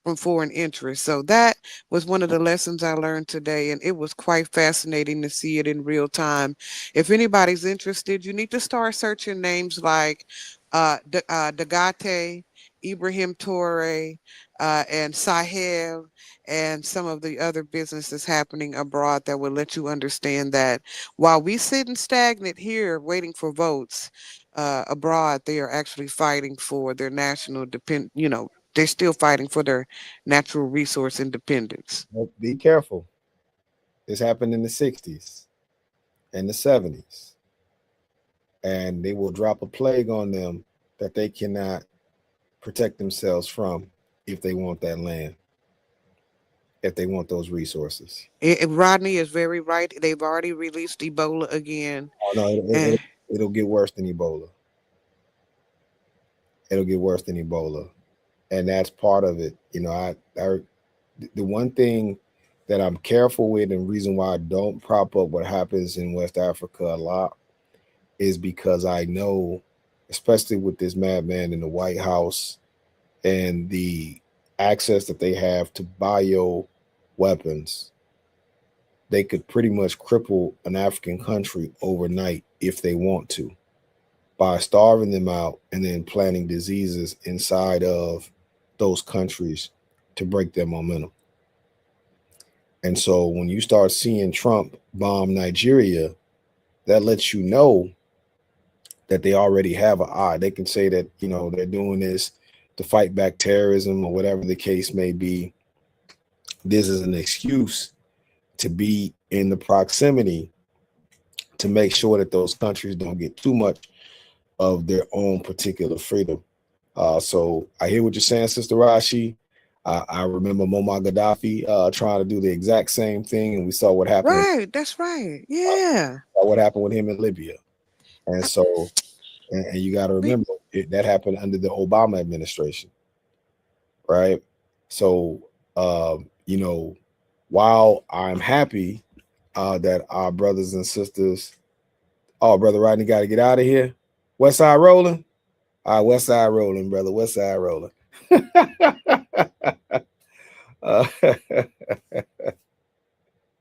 from foreign interests. So that was one of the lessons I learned today, and it was quite fascinating to see it in real time. If anybody's interested, you need to start searching names like Dagate, Ibrahim Torre, and Sahel, and some of the other businesses happening abroad that will let you understand that while we sitting stagnant here waiting for votes, abroad they are actually fighting for their national they're still fighting for their natural resource independence. But be careful. This happened in the 60s and the 70s, and they will drop a plague on them that they cannot protect themselves from if they want that land, if they want those resources. Rodney is very right. They've already released Ebola again. Oh no, And it'll get worse than Ebola. It'll get worse than Ebola, and that's part of it. I the one thing that I'm careful with, and reason why I don't prop up what happens in West Africa a lot is because I know, especially with this madman in the White House and the access that they have to bio weapons, they could pretty much cripple an African country overnight if they want to, by starving them out and then planting diseases inside of those countries to break their momentum. And so when you start seeing Trump bomb Nigeria, that lets you know that they already have an eye. They can say that, you know, they're doing this to fight back terrorism or whatever the case may be. This is an excuse to be in the proximity to make sure that those countries don't get too much of their own particular freedom. So I hear what you're saying, Sister Rashi. I remember Muammar Gaddafi trying to do the exact same thing, and we saw what happened. Right, that's right. Yeah. What happened with him in Libya. And so, and you got to remember, that happened under the Obama administration, right? So, you know, while I'm happy that our brothers and sisters, oh, Brother Rodney got to get out of here. West Side rolling? All right, West Side rolling, brother. West Side rolling. uh,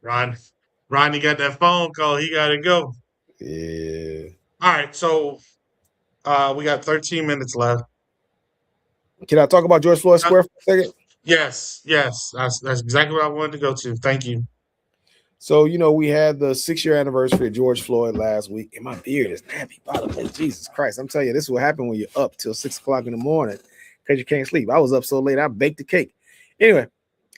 Rodney got that phone call. He got to go. yeah. All right, so we got 13 minutes left. Can I talk about George Floyd Square for a second? Yes, that's exactly what I wanted to go to. Thank you. So, you know, we had the 6-year anniversary of George Floyd last week, and my beard is nappy, by the way. Jesus Christ. I'm telling you, this is what happened when you're up till 6 o'clock in the morning because you can't sleep. I was up so late, I baked the cake. Anyway,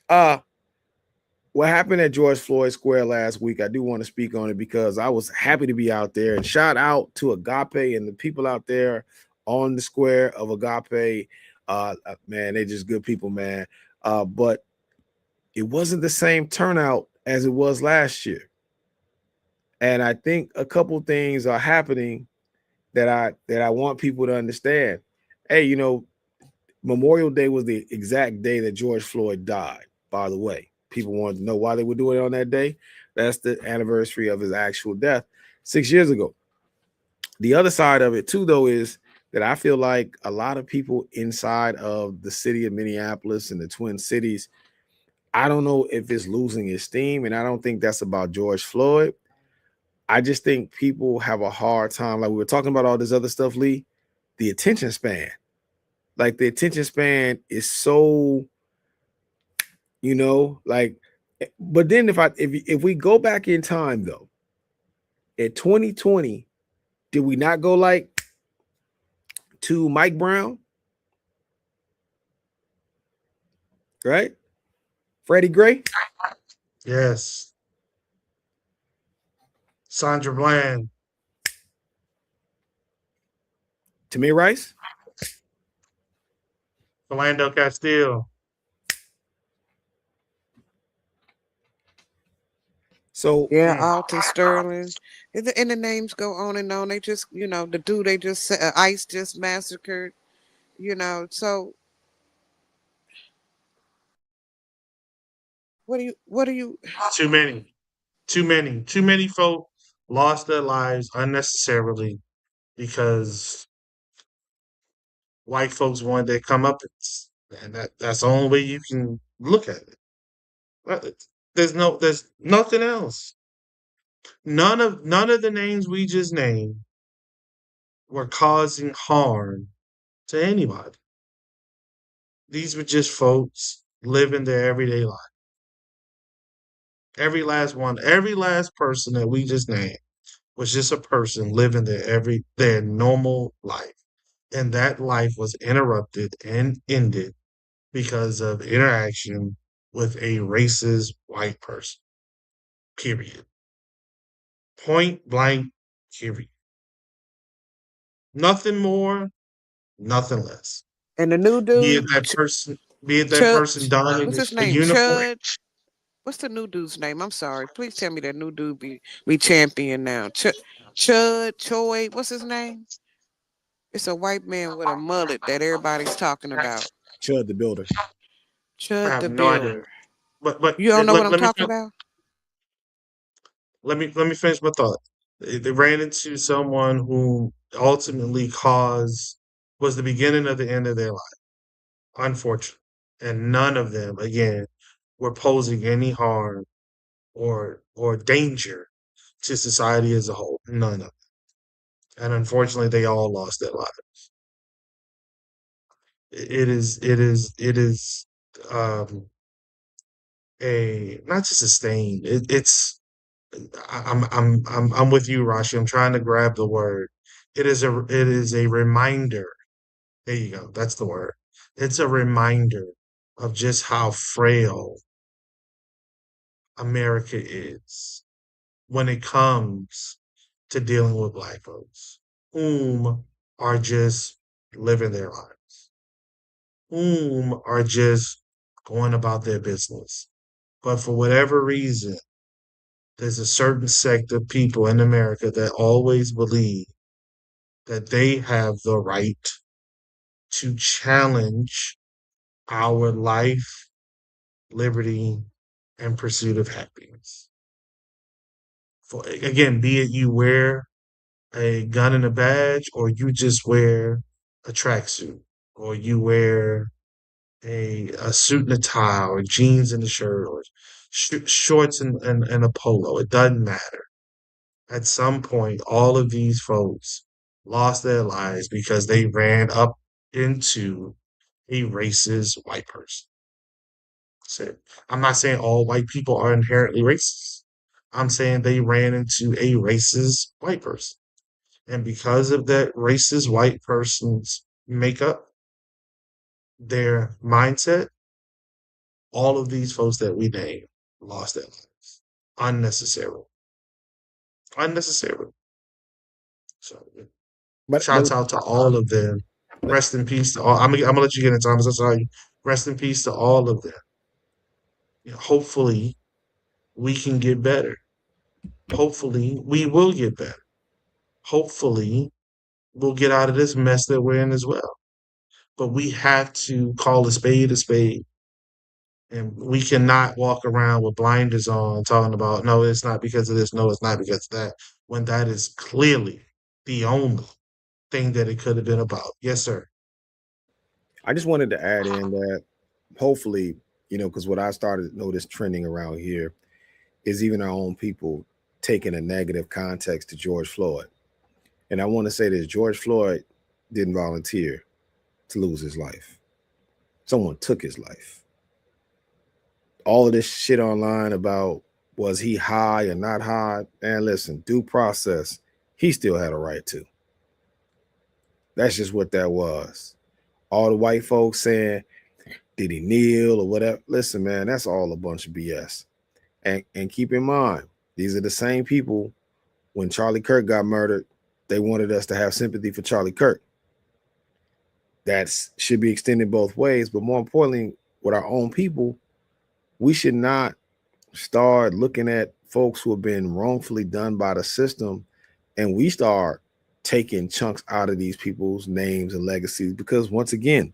what happened at George Floyd Square last week, I do want to speak on it because I was happy to be out there, and shout out to Agape and the people out there on the square of Agape. Man, they're just good people, man. But it wasn't the same turnout as it was last year. And I think a couple things are happening that I want people to understand. Hey, you know, Memorial Day was the exact day that George Floyd died, by the way. People wanted to know why they were doing it on that day. That's the anniversary of his actual death 6 years ago. The other side of it, too, though, is that I feel like a lot of people inside of the city of Minneapolis and the Twin Cities, I don't know if it's losing its steam, and I don't think that's about George Floyd. I just think people have a hard time, like we were talking about all this other stuff, Lee, the attention span. Like the attention span is so, you know, like, but then if we go back in time though, at 2020, did we not go like to Mike Brown? Right? Freddie Gray? Yes. Sandra Bland. Tamir Rice? Philando Castile. So Yeah, Alton Sterling. And the names go on and on. They just, you know, the dude they just ICE just massacred, you know. So what do you Too many. Too many folk lost their lives unnecessarily because white folks wanted their comeuppance. And that's the only way you can look at it. There's nothing else. None of the names we just named were causing harm to anybody. These were just folks living their everyday life. Every last person that we just named was just a person living their normal life. And that life was interrupted and ended because of interaction with a racist white person. Period. Point blank, period. Nothing more, nothing less. and the new Be it dude, that person, be it that Chud, person donning what's his a name? uniform. Chud. What's the new dude's name? I'm sorry. Please tell me that new dude be champion now. Chud Choi. What's his name? It's a white man with a mullet that everybody's talking about. Chud the Builder. I Chud have the no idea. Builder. but You don't know what I'm let me talking about? let me finish my thought. They ran into someone who ultimately was the beginning of the end of their life. Unfortunately, and none of them, again, were posing any harm or danger to society as a whole. None of them. And unfortunately, they all lost their lives. It is um, a not just a stain. I'm with you, Rashi. I'm trying to grab the word. It is a reminder. There you go. That's the word. It's a reminder of just how frail America is when it comes to dealing with black folks, whom are just living their lives, whom are just going about their business. But for whatever reason, there's a certain sect of people in America that always believe that they have the right to challenge our life, liberty, and pursuit of happiness. For again, be it you wear a gun and a badge, or you just wear a tracksuit, or you wear a suit and a tie, or jeans and a shirt, or shorts and a polo. It doesn't matter. At some point, all of these folks lost their lives because they ran up into a racist white person. That's it. I'm not saying all white people are inherently racist. I'm saying they ran into a racist white person. And because of that racist white person's makeup, their mindset, all of these folks that we name lost their lives unnecessarily. Unnecessarily. So But shouts out to all of them. let- Rest in peace to all. I'm gonna let you get in, Thomas. I'm sorry. Rest in peace to all of them. Hopefully, we can get better. Hopefully, we will get better. Hopefully, we'll get out of this mess that we're in as well. But we have to call a spade. And we cannot walk around with blinders on talking about, no, it's not because of this, no, it's not because of that, when that is clearly the only thing that it could have been about. Yes, sir. I just wanted to add in that hopefully, because what I started to notice trending around here is even our own people taking a negative context to George Floyd. And I want to say this: George Floyd didn't volunteer to lose his life. Someone took his life. All of this shit online about was he high or not high? And listen, due process, he still had a right to. That's just what that was. All the white folks saying, did he kneel or whatever? Listen, man, that's all a bunch of BS. And keep in mind, these are the same people when Charlie Kirk got murdered, they wanted us to have sympathy for Charlie Kirk. That should be extended both ways. But more importantly, with our own people, we should not start looking at folks who have been wrongfully done by the system and we start taking chunks out of these people's names and legacies because once again,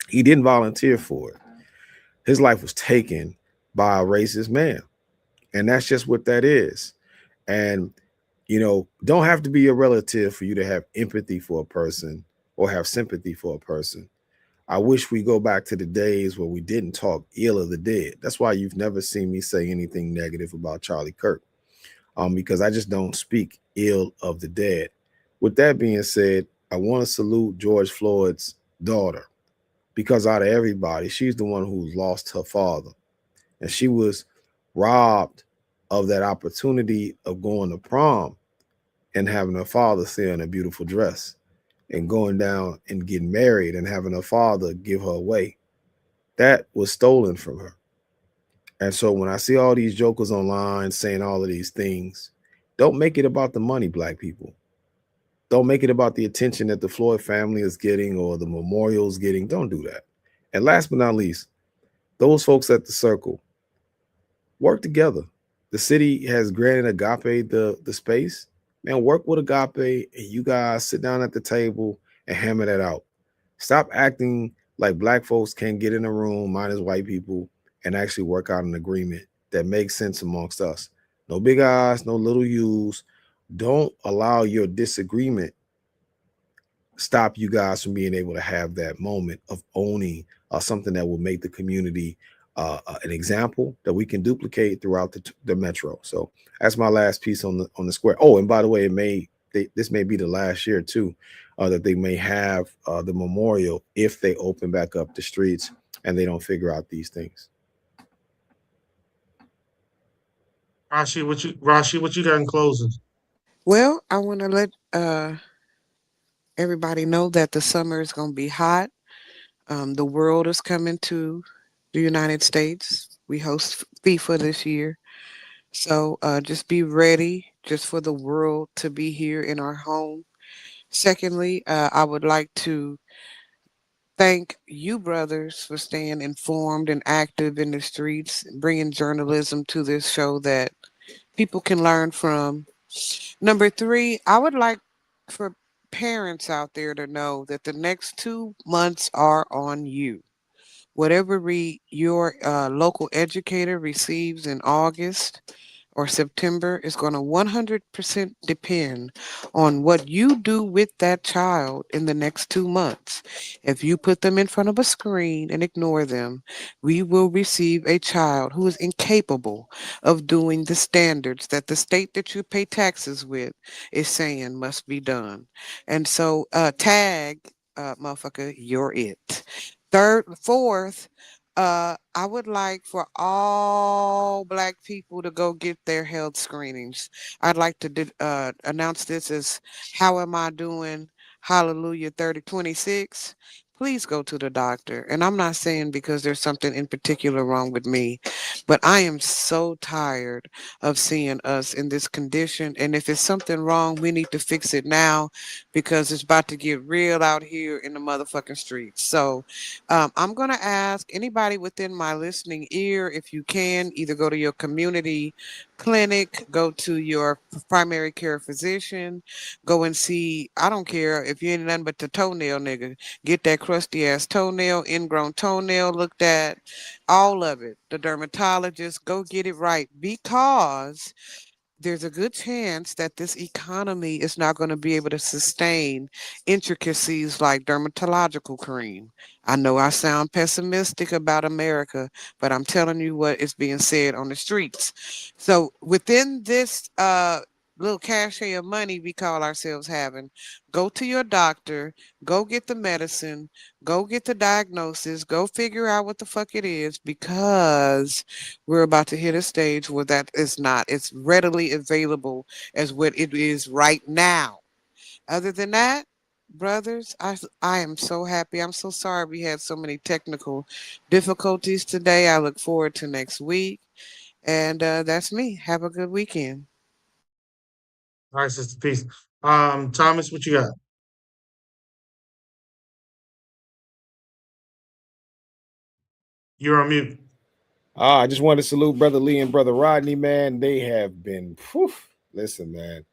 he didn't volunteer for it. His life was taken by a racist man. And that's just what that is. And, don't have to be a relative for you to have empathy for a person or have sympathy for a person. I wish we go back to the days where we didn't talk ill of the dead. That's why you've never seen me say anything negative about Charlie Kirk, because I just don't speak ill of the dead. With that being said, I want to salute George Floyd's daughter because out of everybody, she's the one who's lost her father. And she was robbed of that opportunity of going to prom and having her father see her in a beautiful dress and going down and getting married and having her father give her away. That was stolen from her. And so when I see all these jokers online saying all of these things, don't make it about the money, black people. Don't make it about the attention that the Floyd family is getting or the memorial's getting. Don't do that. And last but not least, those folks at the circle, work together. The city has granted Agape the space. Man, work with Agape and you guys sit down at the table and hammer that out. Stop acting like black folks can't get in a room minus white people and actually work out an agreement that makes sense amongst us. No big I's, no little U's. Don't allow your disagreement stop you guys from being able to have that moment of owning something that will make the community an example that we can duplicate throughout the metro. So that's my last piece on the square. Oh, and by the way, this may be the last year too that they may have the memorial if they open back up the streets and they don't figure out these things. Rashi, what you got in closing? Well, I want to let everybody know that the summer is going to be hot. The world is coming to the United States. We host FIFA this year. So just be ready just for the world to be here in our home. Secondly, I would like to thank you, brothers, for staying informed and active in the streets, bringing journalism to this show that people can learn from. Number three, I would like for parents out there to know that the next 2 months are on you. Whatever your local educator receives in August or September is going to 100% depend on what you do with that child in the next 2 months. If you put them in front of a screen and ignore them, we will receive a child who is incapable of doing the standards that the state that you pay taxes with is saying must be done. And so, tag, motherfucker, you're it. Fourth, I would like for all Black people to go get their health screenings. I'd like to announce this as How Am I Doing? Hallelujah 3026. Please go to the doctor. And I'm not saying because there's something in particular wrong with me, but I am so tired of seeing us in this condition. And if it's something wrong, we need to fix it now because it's about to get real out here in the motherfucking streets. So, I'm going to ask anybody within my listening ear, if you can, either go to your community clinic, go to your primary care physician, go and see. I don't care if you ain't nothing but the toenail nigga. Get that crusty ass toenail, ingrown toenail looked at, all of it. The dermatologist, go get it right because there's a good chance that this economy is not going to be able to sustain intricacies like dermatological cream. I know I sound pessimistic about America, but I'm telling you what is being said on the streets. So within this little cachet of money we call ourselves having, go to your doctor, go get the medicine, go get the diagnosis, go figure out what the fuck it is because we're about to hit a stage where that is not. It's readily available as what it is right now. Other than that, brothers, I am so happy. I'm so sorry we had so many technical difficulties today. I look forward to next week. And that's me. Have a good weekend. All right, sister, peace. Thomas, what you got? You're on mute. I just wanted to salute Brother Lee and Brother Rodney, man. They have been, listen, man.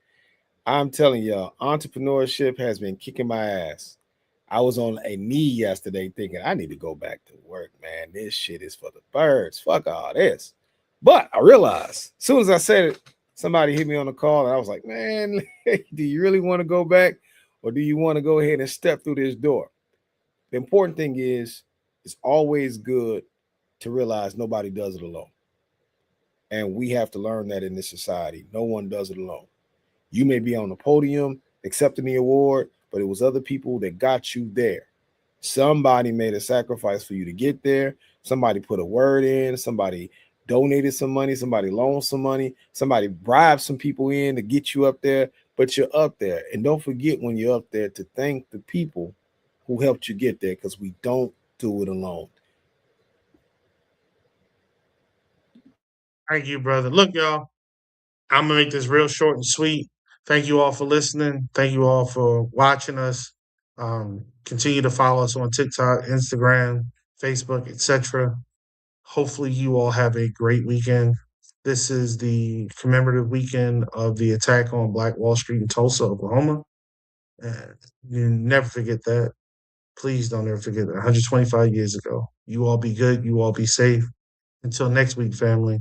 I'm telling y'all, entrepreneurship has been kicking my ass. I was on a knee yesterday thinking I need to go back to work, man. This shit is for the birds. Fuck all this. But I realized as soon as I said it, somebody hit me on the call and I was like, man, do you really want to go back or do you want to go ahead and step through this door? The important thing is it's always good to realize nobody does it alone. And we have to learn that in this society. No one does it alone. You may be on the podium accepting the award, but it was other people that got you there. Somebody made a sacrifice for you to get there. Somebody put a word in. Somebody donated some money. Somebody loaned some money. Somebody bribed some people in to get you up there, but you're up there. And don't forget when you're up there to thank the people who helped you get there because we don't do it alone. Thank you, brother. Look, y'all, I'm gonna make this real short and sweet. Thank you all for listening. Thank you all for watching us. Continue to follow us on TikTok, Instagram, Facebook, etc. Hopefully, you all have a great weekend. This is the commemorative weekend of the attack on Black Wall Street in Tulsa, Oklahoma. And you never forget that. Please don't ever forget that. 125 years ago. You all be good. You all be safe. Until next week, family.